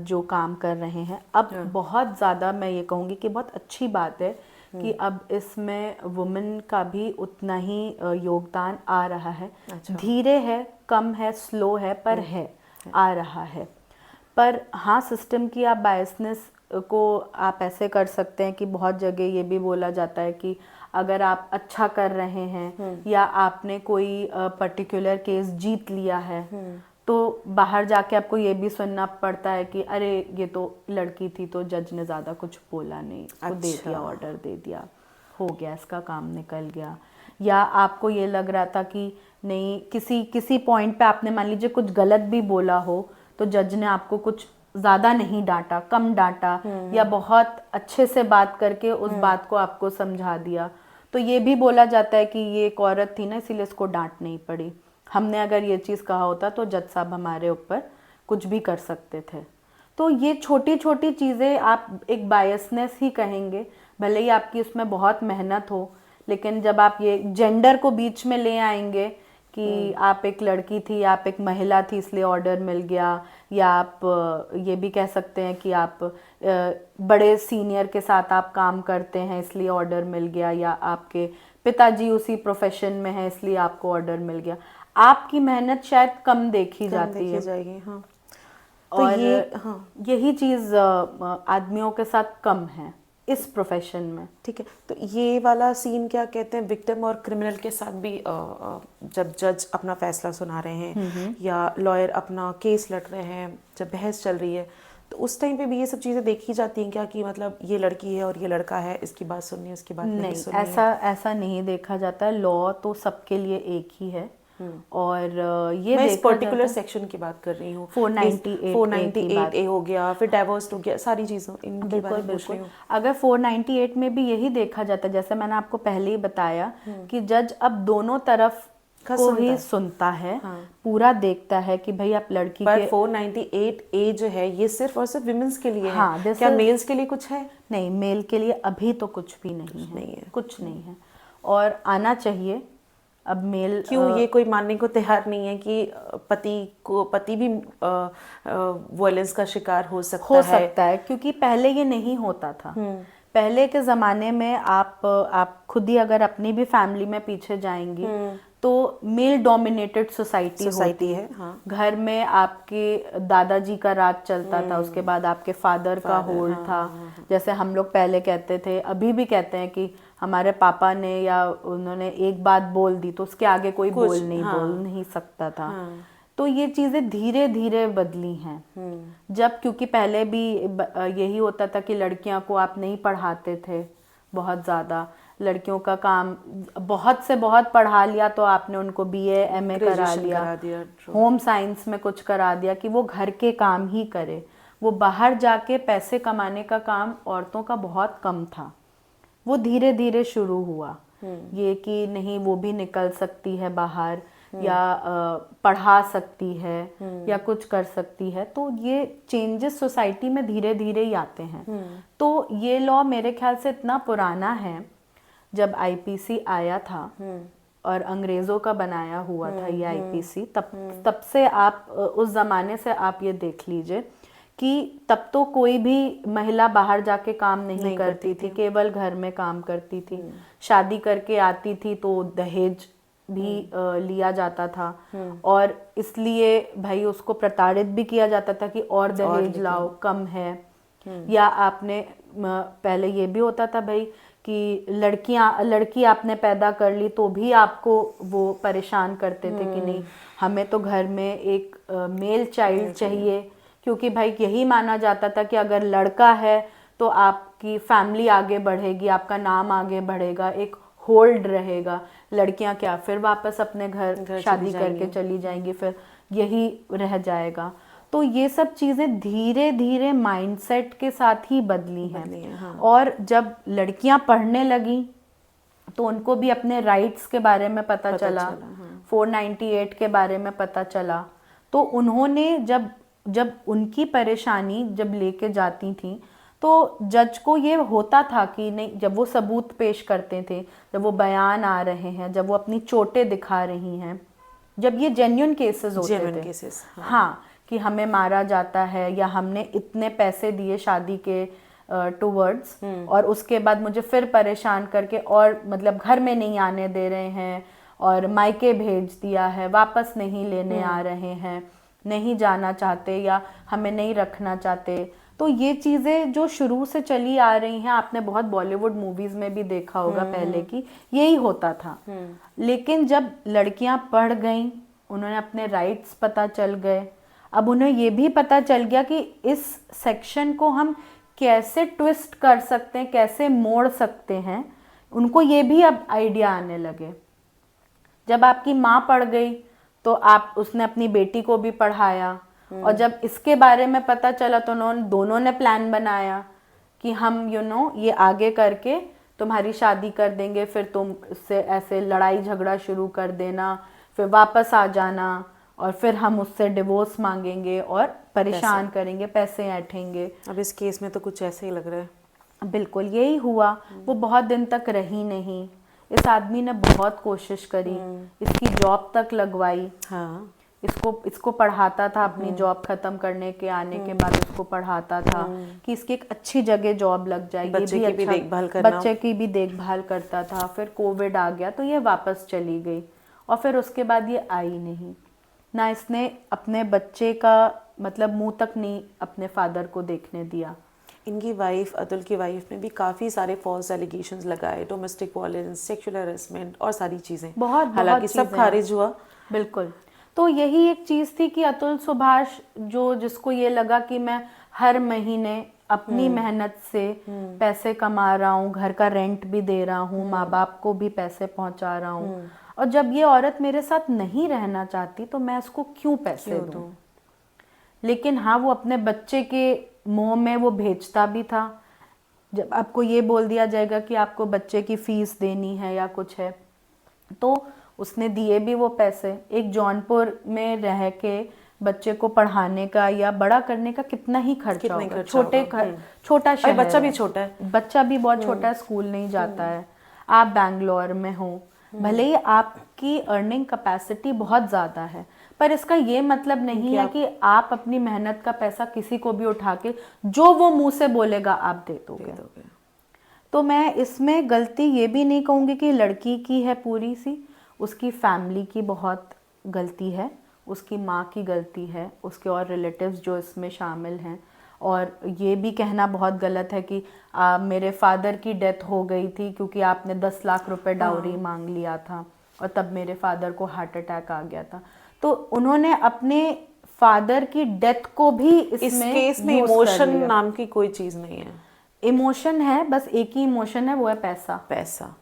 जो काम कर रहे हैं। अब बहुत ज़्यादा मैं ये कहूँगी कि बहुत अच्छी बात है कि अब इसमें वुमेन का भी उतना ही योगदान आ रहा है। धीरे है, कम है, स्लो है, पर है, आ रहा है। पर हाँ, सिस्टम की आप बायसनेस को आप ऐसे कर सकते हैं कि बहुत जगह ये भी बोला जाता है कि अगर आप अच्छा कर रहे हैं या आपने कोई पर्टिकुलर केस जीत लिया है तो बाहर जाके आपको ये भी सुनना पड़ता है कि अरे ये तो लड़की थी तो जज ने ज़्यादा कुछ बोला नहीं, उसको दे दिया, ऑर्डर दे दिया, हो गया, इसका काम निकल गया। या आपको ये लग रहा था कि नहीं, किसी पॉइंट पे आपने मान लीजिए कुछ गलत भी बोला हो तो जज ने आपको कुछ ज़्यादा नहीं डांटा, कम डांटा, या बहुत अच्छे से बात करके उस बात को आपको समझा दिया, तो ये भी बोला जाता है कि ये एक औरत थी ना इसीलिए इसको डांट नहीं पड़ी, हमने अगर ये चीज़ कहा होता तो जज साहब हमारे ऊपर कुछ भी कर सकते थे। तो ये छोटी छोटी चीज़ें आप एक बायसनेस ही कहेंगे, भले ही आपकी उसमें बहुत मेहनत हो, लेकिन जब आप ये जेंडर को बीच में ले आएंगे कि आप एक लड़की थी, आप एक महिला थी इसलिए ऑर्डर मिल गया, या आप ये भी कह सकते हैं कि आप बड़े सीनियर के साथ आप काम करते हैं इसलिए ऑर्डर मिल गया, या आपके पिताजी उसी प्रोफेशन में है इसलिए आपको ऑर्डर मिल गया। आपकी मेहनत शायद कम देखी जाती है जाएगी। हाँ, तो यही चीज़ आदमियों के साथ कम है इस प्रोफेशन में। ठीक है, तो ये वाला सीन क्या कहते हैं, विक्टिम और क्रिमिनल के साथ भी जब जज अपना फैसला सुना रहे हैं या लॉयर अपना केस लड़ रहे हैं, जब बहस चल रही है, तो उस टाइम पे भी ये सब चीज़ें देखी जाती हैं क्या, कि मतलब ये लड़की है और ये लड़का है, इसकी बात सुननी है, उसकी बात नहीं सुननी है? ऐसा नहीं देखा जाता है। लॉ तो सबके लिए एक ही है, और ये मैं इस देखा पर्टिकुलर जाता है सेक्शन की बात कर रही हूँ। 498 ए हो गया, फिर डाइवोर्स हो गया, सारी चीज़ों इनके बारे में पूछ रही हूँ। अगर 498 में भी यही देखा जाता है, जैसे मैंने आपको पहले ही बताया कि जज अब दोनों तरफ को ही सुनता है, पूरा देखता है कि भाई आप लड़की पर के 498 ए जो है ये सिर्फ और सिर्फ विमेंस के लिए है, क्या मेल्स के लिए कुछ है? नहीं, मेल के लिए अभी तो कुछ भी नहीं है, कुछ नहीं है, और आना चाहिए। अब मेल क्यों ये कोई मानने को तैयार नहीं है कि पति भी वायलेंस का शिकार हो सकता है? क्योंकि पहले ये नहीं होता था। पहले के ज़माने में आप खुद ही अगर अपनी भी फैमिली में पीछे जाएंगी तो मेल डोमिनेटेड सोसाइटी है। हाँ। घर में आपके दादाजी का राज चलता था, उसके बाद आपके फादर का होल्ड था। जैसे हम लोग पहले कहते थे, अभी भी कहते हैं कि हमारे पापा ने या उन्होंने एक बात बोल दी तो उसके आगे कोई बोल नहीं सकता था। तो ये चीज़ें धीरे धीरे बदली हैं। जब क्योंकि पहले भी यही होता था कि लड़कियों को आप नहीं पढ़ाते थे बहुत ज़्यादा, लड़कियों का काम बहुत से बहुत पढ़ा लिया तो आपने उनको बीए एमए करा दिया, होम साइंस में कुछ करा दिया कि वो घर के काम ही करे। वो बाहर जाके पैसे कमाने का काम औरतों का बहुत कम था। वो धीरे धीरे शुरू हुआ ये कि नहीं, वो भी निकल सकती है बाहर, या पढ़ा सकती है, या कुछ कर सकती है। तो ये चेंजेस सोसाइटी में धीरे धीरे ही आते हैं। तो ये लॉ मेरे ख्याल से इतना पुराना है, जब आईपीसी आया था और अंग्रेज़ों का बनाया हुआ था ये आईपीसी, तब से आप उस ज़माने से आप ये देख लीजिए कि तब तो कोई भी महिला बाहर जाके काम नहीं करती थी, केवल घर में काम करती थी। शादी करके आती थी तो दहेज भी लिया जाता था, और इसलिए भाई उसको प्रताड़ित भी किया जाता था कि और दहेज लाओ, कम है। या आपने पहले ये भी होता था भाई कि लड़की आपने पैदा कर ली तो भी आपको वो परेशान करते थे कि नहीं, हमें तो घर में एक मेल चाइल्ड चाहिए, क्योंकि भाई यही माना जाता था कि अगर लड़का है तो आपकी फैमिली आगे बढ़ेगी, आपका नाम आगे बढ़ेगा, एक होल्ड रहेगा। लड़कियां क्या फिर वापस अपने घर शादी करके चली जाएंगी, फिर यही रह जाएगा। तो ये सब चीज़ें धीरे धीरे माइंडसेट के साथ ही बदली हैं। हाँ। और जब लड़कियां पढ़ने लगी तो उनको भी अपने राइट्स के बारे में पता चला। 498 के बारे में पता चला, तो उन्होंने जब उनकी परेशानी जब लेके जाती थी तो जज को ये होता था कि नहीं, जब वो सबूत पेश करते थे, जब वो बयान आ रहे हैं, जब वो अपनी चोटें दिखा रही हैं, जब ये जेन्युइन केसेस होते थे, हाँ, कि हमें मारा जाता है या हमने इतने पैसे दिए शादी के टूवर्ड्स और उसके बाद मुझे फिर परेशान करके और मतलब घर में नहीं आने दे रहे हैं और मायके भेज दिया है, वापस नहीं लेने आ रहे हैं, नहीं जाना चाहते या हमें नहीं रखना चाहते। तो ये चीज़ें जो शुरू से चली आ रही हैं, आपने बहुत बॉलीवुड मूवीज़ में भी देखा होगा पहले की, यही होता था। लेकिन जब लड़कियां पढ़ गईं, उन्होंने अपने राइट्स पता चल गए, अब उन्हें ये भी पता चल गया कि इस सेक्शन को हम कैसे ट्विस्ट कर सकते हैं, कैसे मोड़ सकते हैं, उनको ये भी अब आइडिया आने लगे। जब आपकी माँ पढ़ गई तो उसने अपनी बेटी को भी पढ़ाया, और जब इसके बारे में पता चला तो दोनों ने प्लान बनाया कि हम ये आगे करके तुम्हारी शादी कर देंगे, फिर तुम उससे ऐसे लड़ाई झगड़ा शुरू कर देना, फिर वापस आ जाना, और फिर हम उससे डिवोर्स मांगेंगे और परेशान करेंगे, पैसे ऐंठेंगे। अब इस केस में तो कुछ ऐसे ही लग रहा है। बिल्कुल यही हुआ। वो बहुत दिन तक रही नहीं, इस आदमी ने बहुत कोशिश करी, इसकी जॉब तक लगवाई, हाँ इसको पढ़ाता था, अपनी जॉब खत्म करने के आने के बाद उसको पढ़ाता था कि इसकी एक अच्छी जगह जॉब लग जाए, ये बच्चे भी की भी अच्छा देखभाल करना। बच्चे की भी देखभाल करता था। फिर कोविड आ गया तो ये वापस चली गई और फिर उसके बाद ये आई नहीं ना, इसने अपने बच्चे का मतलब मुंह तक नहीं अपने फादर को देखने दिया। इनकी वाइफ, अतुल की वाइफ ने भी काफ़ी सारे फॉल्स एलिगेशंस लगाए, डोमेस्टिक वायलेंस, सेक्सुअल हैरेसमेंट और सारी चीज़ें, बहुत हालांकि सब चीज़ें खारिज हुआ। बिल्कुल। तो यही एक चीज़ थी कि अतुल सुभाष जिसको ये लगा कि मैं हर महीने अपनी मेहनत से पैसे कमा रहा हूँ, घर का रेंट भी दे रहा हूँ, माँ बाप को भी पैसे पहुँचा रहा हूँ, और जब ये औरत मेरे साथ नहीं रहना चाहती तो मैं उसको क्यों पैसे दूँ। लेकिन हाँ, वो अपने बच्चे के मोह में वो भेजता भी था। जब आपको ये बोल दिया जाएगा कि आपको बच्चे की फीस देनी है या कुछ है, तो उसने दिए भी वो पैसे। एक जौनपुर में रह के बच्चे को पढ़ाने का या बड़ा करने का कितना ही खर्चा होगा, छोटा शहर बच्चा भी है, छोटा है, बच्चा भी बहुत छोटा है, स्कूल नहीं जाता है। आप बैंगलोर में हो, भले ही आपकी अर्निंग कैपेसिटी बहुत ज़्यादा है, पर इसका ये मतलब नहीं है कि आप अपनी मेहनत का पैसा किसी को भी उठा के जो वो मुंह से बोलेगा आप दे दोगे। तो मैं इसमें गलती ये भी नहीं कहूँगी कि लड़की की है पूरी सी, उसकी फैमिली की बहुत गलती है, उसकी माँ की गलती है, उसके और रिलेटिव्स जो इसमें शामिल हैं। और ये भी कहना बहुत गलत है कि मेरे फादर की डेथ हो गई थी क्योंकि आपने 10 लाख रुपए डाउरी मांग लिया था और तब मेरे फादर को हार्ट अटैक आ गया था। तो उन्होंने अपने फादर की डेथ को भी इस केस में इमोशन नाम की कोई चीज़ नहीं है। इमोशन है, बस एक ही इमोशन है, वो है पैसा। पैसा,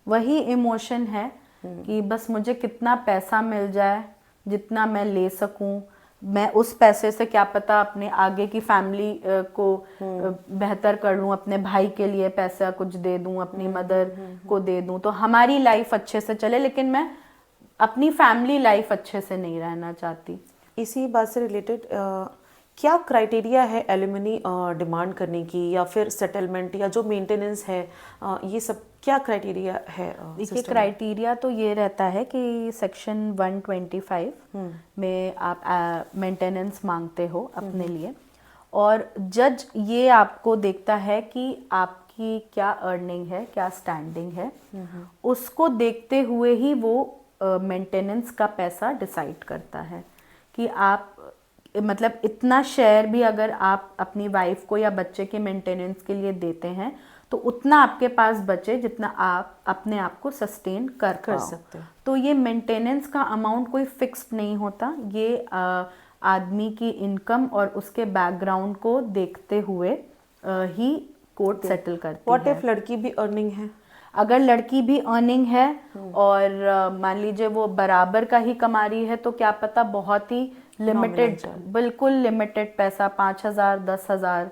वही इमोशन है कि बस मुझे कितना पैसा मिल जाए, जितना मैं ले सकूं, मैं उस पैसे से क्या पता अपने आगे की फैमिली को बेहतर कर लूं, अपने भाई के लिए पैसा कुछ दे दूं, अपनी मदर को दे दूं, तो हमारी लाइफ अच्छे से चले। लेकिन मैं अपनी फैमिली लाइफ अच्छे से नहीं रहना चाहती। इसी बात से रिलेटेड क्या क्राइटेरिया है एलिमनी डिमांड करने की, या फिर सेटलमेंट, या जो मेंटेनेंस है, ये सब क्या क्राइटेरिया है? देखिए, क्राइटेरिया तो ये रहता है कि सेक्शन 125 में आप मेंटेनेंस मांगते हो अपने लिए, और जज ये आपको देखता है कि आपकी क्या अर्निंग है, क्या स्टैंडिंग है, उसको देखते हुए ही वो मेंटेनेंस का पैसा डिसाइड करता है कि आप मतलब इतना शेयर भी अगर आप अपनी वाइफ को या बच्चे के मेंटेनेंस के लिए देते हैं तो उतना आपके पास बचे जितना आप अपने आप को सस्टेन कर सकते हो। तो ये मेंटेनेंस का अमाउंट कोई फिक्स्ड नहीं होता, ये आदमी की इनकम और उसके बैकग्राउंड को देखते हुए ही कोर्ट सेटल करती है। व्हाट इफ लड़की भी अर्निंग है? अगर लड़की भी अर्निंग है और मान लीजिए वो बराबर का ही कमा रही है, तो क्या पता बहुत ही लिमिटेड, बिल्कुल लिमिटेड पैसा, 5,000 10,000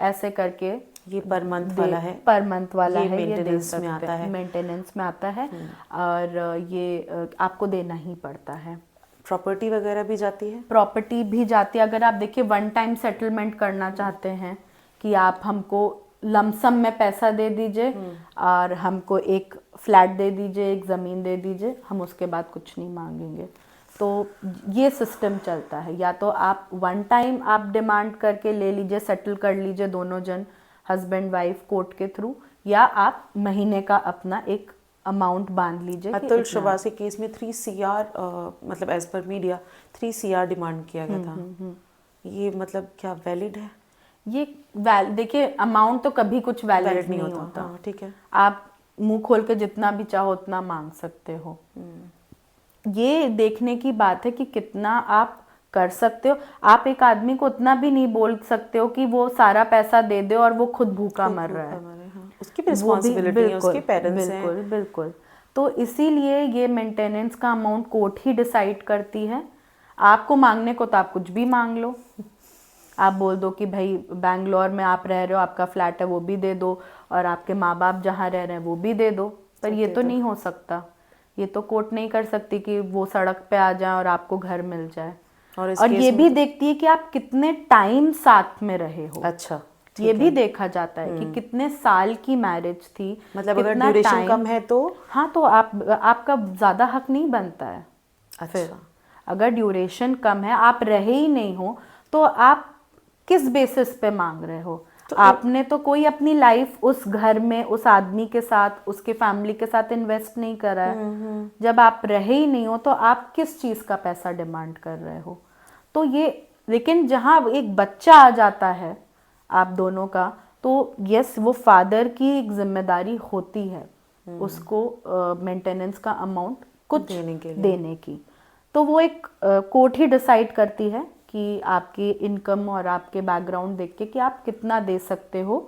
ऐसे करके, ये पर मंथ वाला है, पर मंथ वाला है, ये मेंटेनेंस में आता है, मेंटेनेंस में आता है, और ये आपको देना ही पड़ता है। प्रॉपर्टी वगैरह भी जाती है? प्रॉपर्टी भी जाती है। अगर आप देखिए वन टाइम सेटलमेंट करना चाहते हैं कि आप हमको लमसम में पैसा दे दीजिए और हमको एक फ्लैट दे दीजिए, एक ज़मीन दे दीजिए, हम उसके बाद कुछ नहीं मांगेंगे, तो ये सिस्टम चलता है। या तो आप वन टाइम आप डिमांड करके ले लीजिए, सेटल कर लीजिए दोनों जन, हस्बैंड वाइफ कोर्ट के थ्रू, या आप महीने का अपना एक अमाउंट बांध लीजिए। अतुल सुभाष के केस में 3 CR मतलब as per media 3 CR demand किया गया था। ये मतलब क्या वैलिड है? ये देखिए, अमाउंट तो कभी कुछ वैलिड नहीं होता। ठीक है, आप मुंह खोल के जितना भी चाहो उतना मांग सकते हो। ये देखने की बात है कि कितना आप कर सकते हो। आप एक आदमी को उतना भी नहीं बोल सकते हो कि वो सारा पैसा दे दे और वो खुद भूखा मर रहा है। उसकी भी रिस्पॉन्सिबिलिटी है, उसके पेरेंट्स हैं। बिल्कुल बिल्कुल। तो इसीलिए ये मेंटेनेंस का अमाउंट कोर्ट ही डिसाइड करती है। आपको मांगने को तो आप कुछ भी मांग लो, आप बोल दो कि भाई बैंगलोर में आप रह रहे हो, आपका फ्लैट है वो भी दे दो, और आपके माँ बाप जहाँ रह रहे हैं वो भी दे दो, पर ये तो नहीं हो सकता। ये तो कोर्ट नहीं कर सकती कि वो सड़क पे आ जाए और आपको घर मिल जाए। और ये भी देखती है कि आप कितने टाइम साथ में रहे हो। अच्छा, ये भी देखा जाता है कि कितने साल की मैरिज थी, मतलब अगर कितना ड्यूरेशन time- कम है तो हाँ, तो आपका ज़्यादा हक नहीं बनता है। फिर अच्छा, अगर ड्यूरेशन कम है, आप रहे ही नहीं हो, तो आप किस बेसिस पे मांग रहे हो? तो आपने तो कोई अपनी लाइफ उस घर में उस आदमी के साथ, उसके फैमिली के साथ इन्वेस्ट नहीं करा है। जब आप रहे ही नहीं हो तो आप किस चीज का पैसा डिमांड कर रहे हो? तो ये, लेकिन जहाँ एक बच्चा आ जाता है आप दोनों का, तो यस, वो फादर की एक जिम्मेदारी होती है उसको मेंटेनेंस का अमाउंट कुछ देने के लिए। देने की। तो वो एक कोर्ट ही डिसाइड करती है कि आपकी इनकम और आपके बैकग्राउंड देख के कि आप कितना दे सकते हो,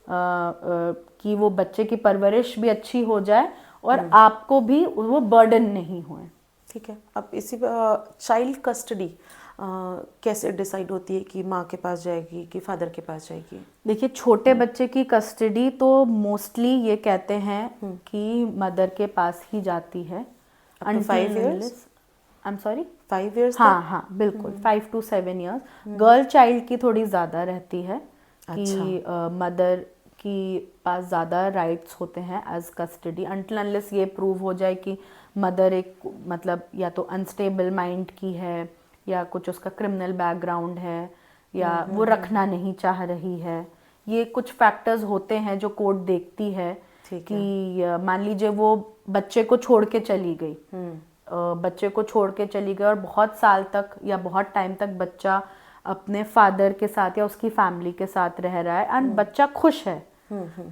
कि वो बच्चे की परवरिश भी अच्छी हो जाए और आपको भी वो बर्डन नहीं हुए। ठीक है। अब इसी चाइल्ड कस्टडी कैसे डिसाइड होती है कि माँ के पास जाएगी कि फादर के पास जाएगी? देखिए, छोटे बच्चे की कस्टडी तो मोस्टली ये कहते हैं कि मदर के पास ही जाती है। Up to 5 years? I am sorry, 5 years हाँ हाँ बिल्कुल, 5 to 7 years। गर्ल चाइल्ड की थोड़ी ज़्यादा रहती है कि मदर की पास ज़्यादा राइट्स होते हैं एज कस्टडी, अनटिल अनलेस ये प्रूव हो जाए कि मदर एक, मतलब या तो अनस्टेबल माइंड की है, या कुछ उसका क्रिमिनल बैकग्राउंड है, या वो रखना नहीं चाह रही है। ये कुछ फैक्टर्स होते हैं जो कोर्ट देखती है कि मान लीजिए वो बच्चे को छोड़ के चली गई, बच्चे को छोड़ के चली गई और बहुत साल तक या बहुत टाइम तक बच्चा अपने फादर के साथ या उसकी फैमिली के साथ रह रहा है एंड बच्चा खुश है,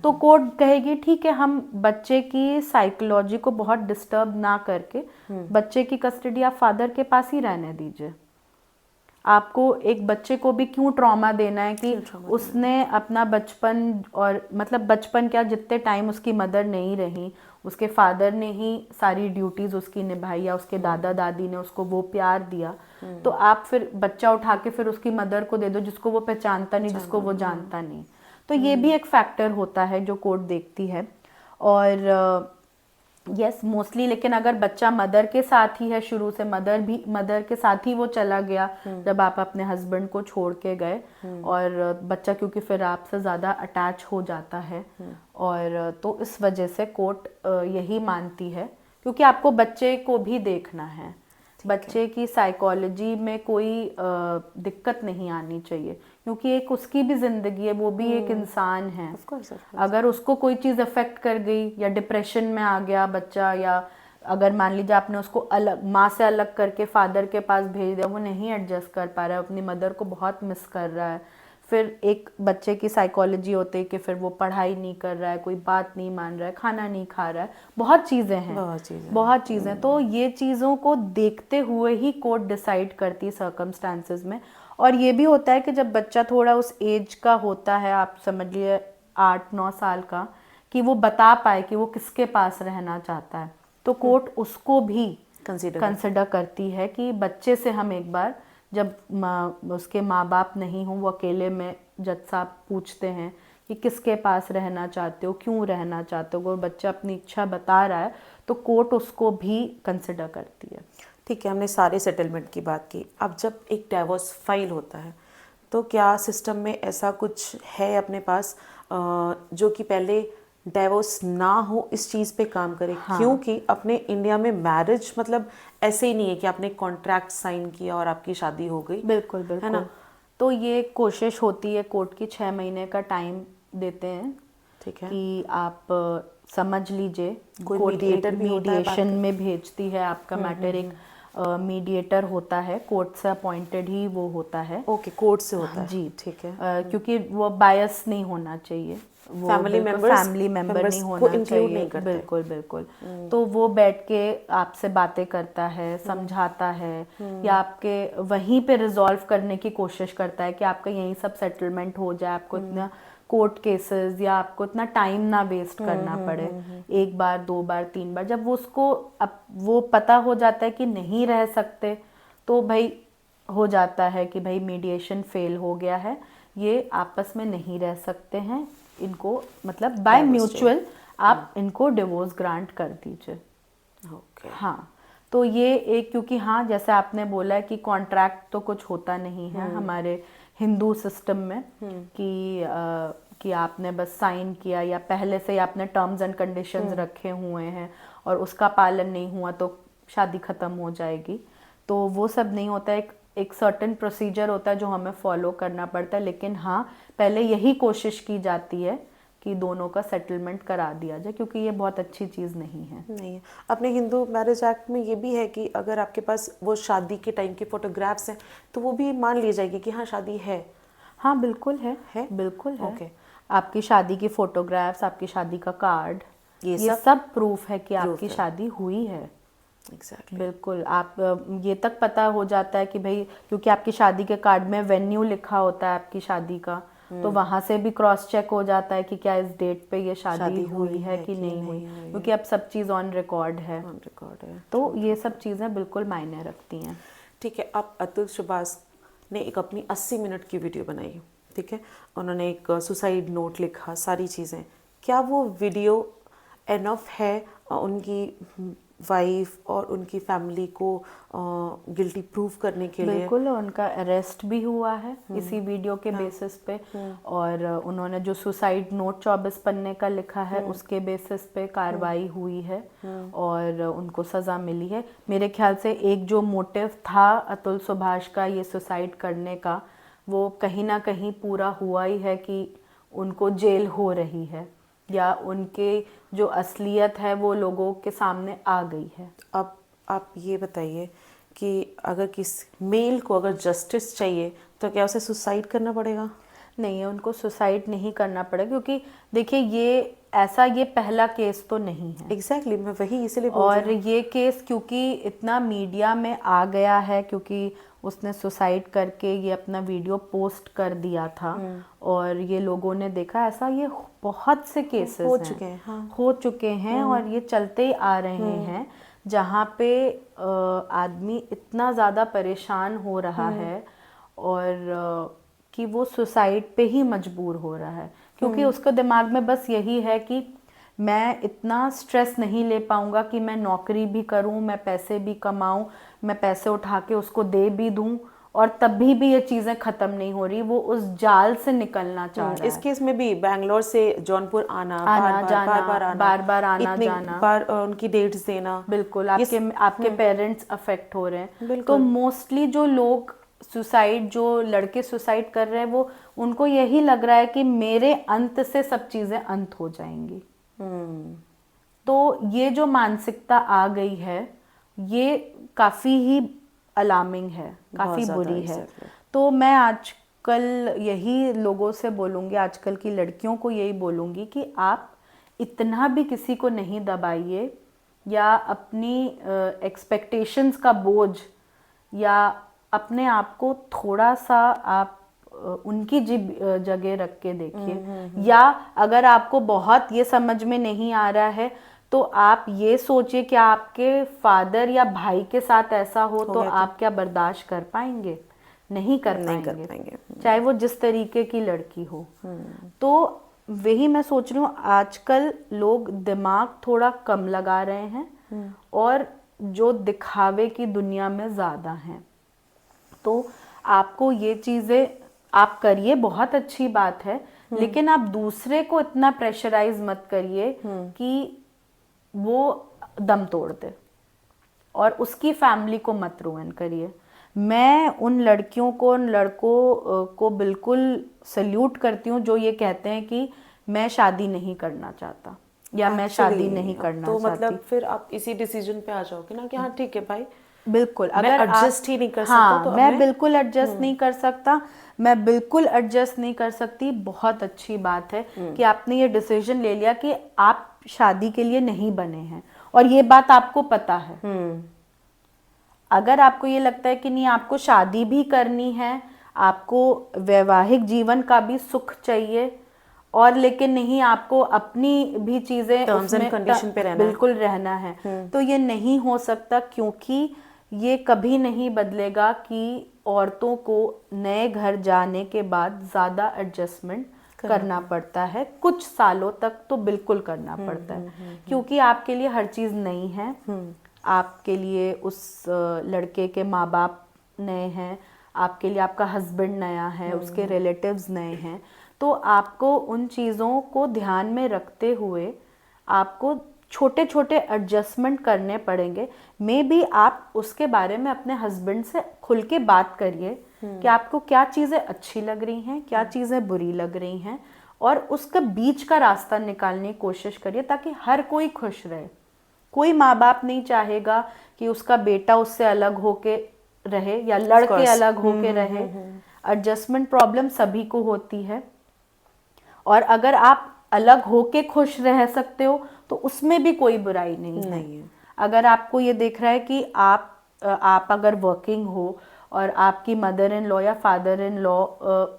तो कोर्ट कहेगी ठीक है, हम बच्चे की साइकोलॉजी को बहुत डिस्टर्ब ना करके बच्चे की कस्टडी आप फादर के पास ही रहने दीजिए। आपको एक बच्चे को भी क्यों ट्रॉमा देना है कि उसने अपना बचपन, और मतलब बचपन क्या, जितने टाइम उसकी मदर नहीं रही, उसके फादर ने ही सारी ड्यूटीज उसकी निभाई या उसके दादा दादी ने उसको वो प्यार दिया, तो आप फिर बच्चा उठा के फिर उसकी मदर को दे दो जिसको वो पहचानता नहीं, जिसको वो जानता नहीं। तो ये भी एक फैक्टर होता है जो कोर्ट देखती है। और यस, मोस्टली, लेकिन अगर बच्चा मदर के साथ ही है शुरू से, मदर के साथ ही वो चला गया जब आप अपने हस्बैंड को छोड़ के गए, और बच्चा क्योंकि फिर आपसे ज़्यादा अटैच हो जाता है, और तो इस वजह से कोर्ट यही मानती है, क्योंकि आपको बच्चे को भी देखना है, बच्चे की साइकोलॉजी में कोई दिक्कत नहीं आनी चाहिए, क्योंकि एक उसकी भी जिंदगी है, वो भी एक इंसान है। Of course. अगर उसको कोई चीज़ अफेक्ट कर गई या डिप्रेशन में आ गया बच्चा, या अगर मान लीजिए आपने उसको अलग, माँ से अलग करके फादर के पास भेज दिया, वो नहीं एडजस्ट कर पा रहा है, अपनी मदर को बहुत मिस कर रहा है, फिर एक बच्चे की साइकोलॉजी होती है कि फिर वो पढ़ाई नहीं कर रहा है, कोई बात नहीं मान रहा है, खाना नहीं खा रहा है, बहुत चीज़ें हैं, बहुत चीज़ें। तो ये चीज़ों को देखते हुए ही कोर्ट डिसाइड करती है सर्कमस्टांसेस में। और ये भी होता है कि जब बच्चा थोड़ा उस एज का होता है, आप समझ लिए 8-9 साल का, कि वो बता पाए कि वो किसके पास रहना चाहता है, तो कोर्ट उसको भी कंसिडर करती है कि बच्चे से हम एक बार, जब उसके माँ बाप नहीं हों, वो अकेले में जज साहब पूछते हैं कि किसके पास रहना चाहते हो, क्यों रहना चाहते हो, वो बच्चा अपनी इच्छा बता रहा है, तो कोर्ट उसको भी कंसिडर करती है। ठीक है, हमने सारे सेटलमेंट की बात की। अब जब एक डाइवोर्स फाइल होता है तो क्या सिस्टम में ऐसा कुछ है अपने पास जो कि पहले डाइवोर्स ना हो इस चीज़ पे काम करे? हाँ। क्योंकि अपने इंडिया में मैरिज मतलब ऐसे ही नहीं है कि आपने कॉन्ट्रैक्ट साइन किया और आपकी शादी हो गई। बिल्कुल बिल्कुल, है ना। तो ये कोशिश होती है, कोर्ट की 6 महीने का टाइम देते हैं, ठीक है, कि आप समझ लीजिए, कोई मीडिएटर भी होता है, मीडिएशन में भेजती है आपका मैटर, एक मीडिएटर होता है, कोर्ट से अपॉइंटेड ही वो होता है। ओके, कोर्ट से होता है जी, ठीक है। क्योंकि वो बायस नहीं होना चाहिए, वो फैमिली मेंबर नहीं होना चाहिए, बिल्कुल बिल्कुल। तो वो बैठ के आपसे बातें करता है, समझाता है, या आपके वहीं पे रिजॉल्व करने की कोशिश करता है कि आपका यहीं सब सेटलमेंट हो जाए, आपको इतना कोर्ट केसेस या आपको इतना टाइम ना वेस्ट करना पड़े, 1 बार 2 बार 3 बार। जब वो उसको अब वो पता हो जाता है कि नहीं रह सकते, तो भाई हो जाता है कि भाई मीडिएशन फेल हो गया है, ये आपस में नहीं रह सकते हैं, इनको मतलब बाय म्यूचुअल आप इनको डिवोर्स ग्रांट कर दीजिए। ओके, हाँ, तो ये एक, क्योंकि हाँ, जैसे आपने बोला है कि कॉन्ट्रैक्ट तो कुछ होता नहीं है हमारे हिंदू सिस्टम में कि आपने बस साइन किया या पहले से ही आपने टर्म्स एंड कंडीशंस रखे हुए हैं और उसका पालन नहीं हुआ तो शादी ख़त्म हो जाएगी। तो वो सब नहीं होता है, एक सर्टेन प्रोसीजर होता है जो हमें फॉलो करना पड़ता है। लेकिन हाँ, पहले यही कोशिश की जाती है कि दोनों का सेटलमेंट करा दिया जाए, क्योंकि ये बहुत अच्छी चीज़ नहीं है। नहीं है। अपने हिंदू मैरिज एक्ट में ये भी है कि अगर आपके पास वो शादी के टाइम के फोटोग्राफ्स हैं तो वो भी मान ली जाएगी कि हाँ शादी है। हाँ बिल्कुल है बिल्कुल है। ओके। आपकी शादी की फोटोग्राफ्स, आपकी शादी का कार्ड, ये सब प्रूफ है कि आपकी शादी हुई है। एग्जैक्टली। बिल्कुल। आप ये तक पता हो जाता है कि भाई, क्योंकि आपकी शादी के कार्ड में वेन्यू लिखा होता है आपकी शादी का, तो वहाँ से भी क्रॉस चेक हो जाता है कि क्या इस डेट पे ये शादी हुई है कि नहीं हुई, क्योंकि अब सब चीज़ ऑन रिकॉर्ड है। तो ये सब चीज़ें बिल्कुल मायने रखती हैं। ठीक है। अब अतुल सुभाष ने एक अपनी 80 मिनट की वीडियो बनाई, ठीक है। उन्होंने एक सुसाइड नोट लिखा, सारी चीज़ें। क्या वो वीडियो एनफ है उनकी वाइफ और उनकी फैमिली को गिल्टी प्रूव करने के लिए? बिल्कुल। उनका अरेस्ट भी हुआ है इसी वीडियो के बेसिस पे, और उन्होंने जो सुसाइड नोट 24 पन्ने का लिखा है उसके बेसिस पे कार्रवाई हुई है और उनको सज़ा मिली है। मेरे ख्याल से एक जो मोटिव था अतुल सुभाष का ये सुसाइड करने का, वो कहीं ना कहीं पूरा हुआ ही है कि उनको जेल हो रही है या उनके जो असलियत है वो लोगों के सामने आ गई है। अब आप ये बताइए कि अगर किस मेल को अगर जस्टिस चाहिए तो क्या उसे सुसाइड करना पड़ेगा? नहीं है, उनको सुसाइड नहीं करना पड़ेगा, क्योंकि देखिए ये पहला केस तो नहीं है। एग्जैक्टली, मैं वही इसीलिए बोल रही और ये केस क्योंकि इतना मीडिया में आ गया है, क्योंकि उसने सुसाइड करके ये अपना वीडियो पोस्ट कर दिया था और ये लोगों ने देखा, ऐसा ये बहुत से केसेस हो चुके हैं। हाँ। हो चुके हैं और ये चलते ही आ रहे हैं, जहाँ पे आदमी इतना ज़्यादा परेशान हो रहा है और कि वो सुसाइड पे ही मजबूर हो रहा है, क्योंकि उसके दिमाग में बस यही है कि मैं इतना स्ट्रेस नहीं ले पाऊंगा कि मैं नौकरी भी करूं, मैं पैसे भी कमाऊं, मैं पैसे उठा के उसको दे भी दूं और तभी भी ये चीज़ें ख़त्म नहीं हो रही। वो उस जाल से निकलना चाह रहा है। इस केस में भी बैंगलोर से जौनपुर आना बार बार आना जाना, बार उनकी डेट्स देना। बिल्कुल। आपके पेरेंट्स अफेक्ट हो रहे हैं। तो मोस्टली जो लोग सुसाइड, जो लड़के सुसाइड कर रहे हैं, वो उनको यही लग रहा है कि मेरे अंत से सब चीज़ें अंत हो जाएंगी। तो ये जो मानसिकता आ गई है ये काफ़ी ही अलार्मिंग है, काफ़ी बुरी है। तो मैं आजकल यही लोगों से बोलूँगी, आजकल की लड़कियों को यही बोलूँगी कि आप इतना भी किसी को नहीं दबाइए या अपनी एक्सपेक्टेशंस का बोझ या अपने आप को थोड़ा सा आप उनकी जगह रख के देखिए। या अगर आपको बहुत ये समझ में नहीं आ रहा है तो आप ये सोचिए कि आपके फादर या भाई के साथ ऐसा हो तो आप क्या बर्दाश्त कर पाएंगे? नहीं कर पाएंगे, चाहे वो जिस तरीके की लड़की हो। तो वही मैं सोच रही हूँ, आजकल लोग दिमाग थोड़ा कम लगा रहे हैं और जो दिखावे की दुनिया में ज़्यादा हैं। तो आपको ये चीज़ें आप करिए, बहुत अच्छी बात है, लेकिन आप दूसरे को इतना प्रेशराइज मत करिए कि वो दम तोड़ दे और उसकी फैमिली को मत रुइन करिए। मैं उन लड़कियों को, उन लड़कों को बिल्कुल सल्यूट करती हूँ जो ये कहते हैं कि मैं शादी नहीं करना चाहता या मैं शादी नहीं करना तो चाहती। मतलब फिर आप इसी डिसीजन पे आ जाओगे ना कि हाँ ठीक है भाई, बिल्कुल। अगर एडजस्ट ही नहीं कर सकता, हाँ, तो मैं बिल्कुल एडजस्ट नहीं कर सकता, मैं बिल्कुल एडजस्ट नहीं कर सकती। बहुत अच्छी बात है कि आपने ये डिसीजन ले लिया कि आप शादी के लिए नहीं बने हैं और ये बात आपको पता है। अगर आपको ये लगता है कि नहीं, आपको शादी भी करनी है, आपको वैवाहिक जीवन का भी सुख चाहिए और लेकिन नहीं, आपको अपनी भी चीजें टर्म्स एंड कंडीशन पे रहना बिल्कुल रहना है, तो ये नहीं हो सकता। क्योंकि ये कभी नहीं बदलेगा कि औरतों को नए घर जाने के बाद ज़्यादा एडजस्टमेंट करना पड़ता है, कुछ सालों तक तो बिल्कुल करना पड़ता है, क्योंकि आपके लिए हर चीज़ नई है। आपके लिए उस लड़के के माँ बाप नए हैं, आपके लिए आपका हस्बैंड नया है, उसके रिलेटिव्स नए हैं, तो आपको उन चीज़ों को ध्यान में रखते हुए आपको छोटे छोटे एडजस्टमेंट करने पड़ेंगे। मे बी आप उसके बारे में अपने हस्बैंड से खुल के बात करिए कि आपको क्या चीज़ें अच्छी लग रही हैं, क्या चीज़ें बुरी लग रही हैं, और उसका बीच का रास्ता निकालने की कोशिश करिए ताकि हर कोई खुश रहे। कोई माँ बाप नहीं चाहेगा कि उसका बेटा उससे अलग होके रहे या लड़के अलग होके रहे। एडजस्टमेंट प्रॉब्लम सभी को होती है, और अगर आप अलग होके खुश रह सकते हो तो उसमें भी कोई बुराई नहीं है। अगर आपको ये देख रहा है कि आप अगर वर्किंग हो और आपकी मदर इन लॉ या फादर इन लॉ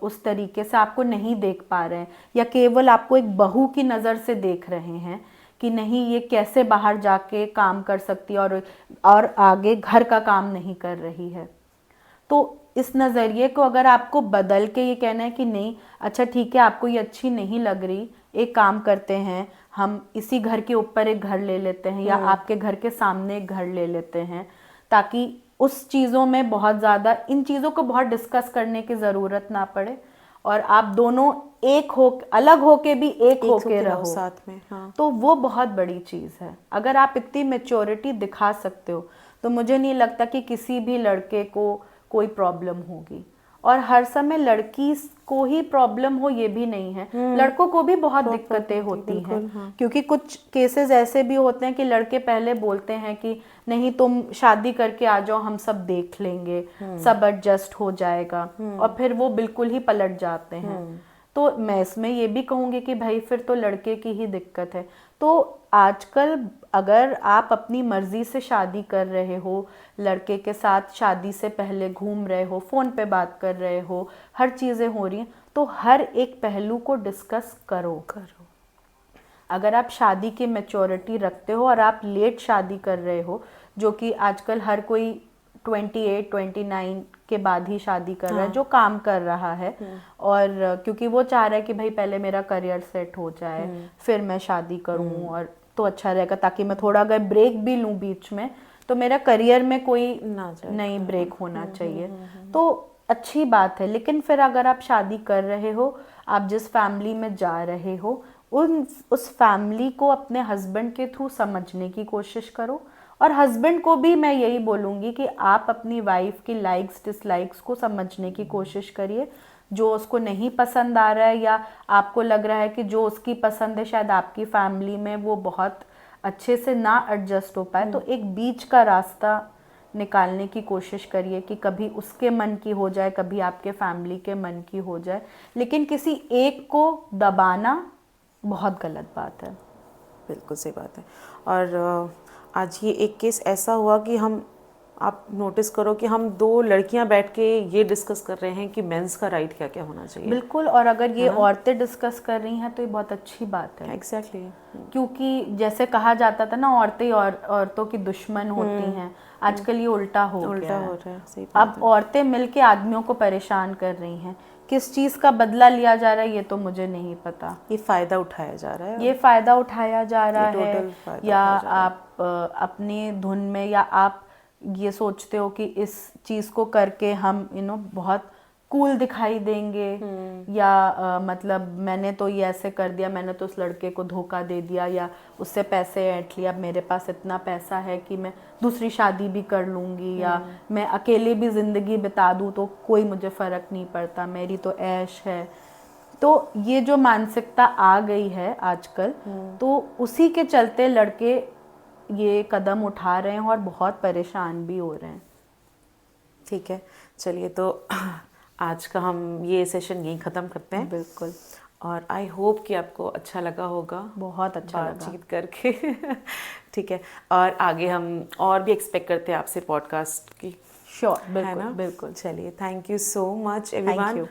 उस तरीके से आपको नहीं देख पा रहे हैं, या केवल आपको एक बहू की नज़र से देख रहे हैं कि नहीं ये कैसे बाहर जाके काम कर सकती है और आगे घर का काम नहीं कर रही है, तो इस नज़रिए को अगर आपको बदल के ये कहना है कि नहीं अच्छा ठीक है, आपको ये अच्छी नहीं लग रही, एक काम करते हैं, हम इसी घर के ऊपर एक घर ले लेते हैं या आपके घर के सामने एक घर ले लेते हैं, ताकि उस चीज़ों में बहुत ज़्यादा इन चीज़ों को बहुत डिस्कस करने की ज़रूरत ना पड़े और आप दोनों एक हो, अलग होके भी एक होके रहो साथ में। हाँ। तो वो बहुत बड़ी चीज़ है। अगर आप इतनी मैच्योरिटी दिखा सकते हो तो मुझे नहीं लगता कि किसी भी लड़के को कोई प्रॉब्लम होगी। और हर समय लड़की को ही प्रॉब्लम हो ये भी नहीं है, लड़कों को भी बहुत दिक्कतें होती हैं। हाँ। क्योंकि कुछ केसेस ऐसे भी होते हैं कि लड़के पहले बोलते हैं कि नहीं तुम शादी करके आ जाओ, हम सब देख लेंगे, सब एडजस्ट हो जाएगा, और फिर वो बिल्कुल ही पलट जाते हैं। तो मैं इसमें ये भी कहूँगी कि भाई फिर तो लड़के की ही दिक्कत है। तो आजकल अगर आप अपनी मर्जी से शादी कर रहे हो, लड़के के साथ शादी से पहले घूम रहे हो, फ़ोन पे बात कर रहे हो, हर चीज़ें हो रही हैं, तो हर एक पहलू को डिस्कस करो। अगर आप शादी की मैच्योरिटी रखते हो और आप लेट शादी कर रहे हो, जो कि आजकल हर कोई 28, 29 के बाद ही शादी कर रहा है, जो काम कर रहा है, और क्योंकि वो चाह रहा है कि भाई पहले मेरा करियर सेट हो जाए फिर मैं शादी करूं, और तो अच्छा रहेगा ताकि मैं थोड़ा अगर ब्रेक भी लूं बीच में तो मेरा करियर में कोई नई ब्रेक होना चाहिए। तो अच्छी बात है। लेकिन फिर अगर आप शादी कर रहे हो, आप जिस फैमिली में जा रहे हो उस फैमिली को अपने हस्बैंड के थ्रू समझने की कोशिश करो, और हस्बैंड को भी मैं यही बोलूँगी कि आप अपनी वाइफ की लाइक्स डिसलाइक्स को समझने की कोशिश करिए। जो उसको नहीं पसंद आ रहा है या आपको लग रहा है कि जो उसकी पसंद है शायद आपकी फैमिली में वो बहुत अच्छे से ना एडजस्ट हो पाए, तो एक बीच का रास्ता निकालने की कोशिश करिए कि कभी उसके मन की हो जाए, कभी आपके फैमिली के मन की हो जाए, लेकिन किसी एक को दबाना बहुत गलत बात है। बिल्कुल सही बात है। और आज ये एक केस ऐसा हुआ कि आप नोटिस करो कि हम दो लड़कियां बैठ के ये डिस्कस कर रहे हैं कि मेंस का राइट क्या क्या होना चाहिए। बिल्कुल, और अगर ये औरतें डिस्कस कर रही हैं तो ये बहुत अच्छी बात है। एग्जैक्टली। क्योंकि जैसे कहा जाता था ना, औरतें औरतों की दुश्मन होती हैं, आजकल ये उल्टा हो रहा है। सही बात अब औरतें मिलके आदमियों को परेशान कर रही हैं। किस चीज़ का बदला लिया जा रहा है ये तो मुझे नहीं पता। ये फ़ायदा उठाया जा रहा है, ये फ़ायदा उठाया जा रहा है, या आप अपनी धुन में, या आप ये सोचते हो कि इस चीज़ को करके हम बहुत कूल दिखाई देंगे, या मतलब मैंने तो ये ऐसे कर दिया, मैंने तो उस लड़के को धोखा दे दिया या उससे पैसे ऐंठ लिया, अब मेरे पास इतना पैसा है कि मैं दूसरी शादी भी कर लूँगी, या मैं अकेले भी ज़िंदगी बिता दूँ तो कोई मुझे फ़र्क नहीं पड़ता, मेरी तो ऐश है। तो ये जो मानसिकता आ गई है आजकल, तो उसी के चलते लड़के ये कदम उठा रहे हैं और बहुत परेशान भी हो रहे हैं। ठीक है, चलिए तो आज का हम ये सेशन यहीं ख़त्म करते हैं। बिल्कुल। और आई होप कि आपको अच्छा लगा होगा, बहुत अच्छा लगा बातचीत करके। ठीक है, और आगे हम और भी एक्सपेक्ट करते हैं आपसे पॉडकास्ट की। श्योर, बिल्कुल, है ना? बिल्कुल। चलिए, thank you so much everyone.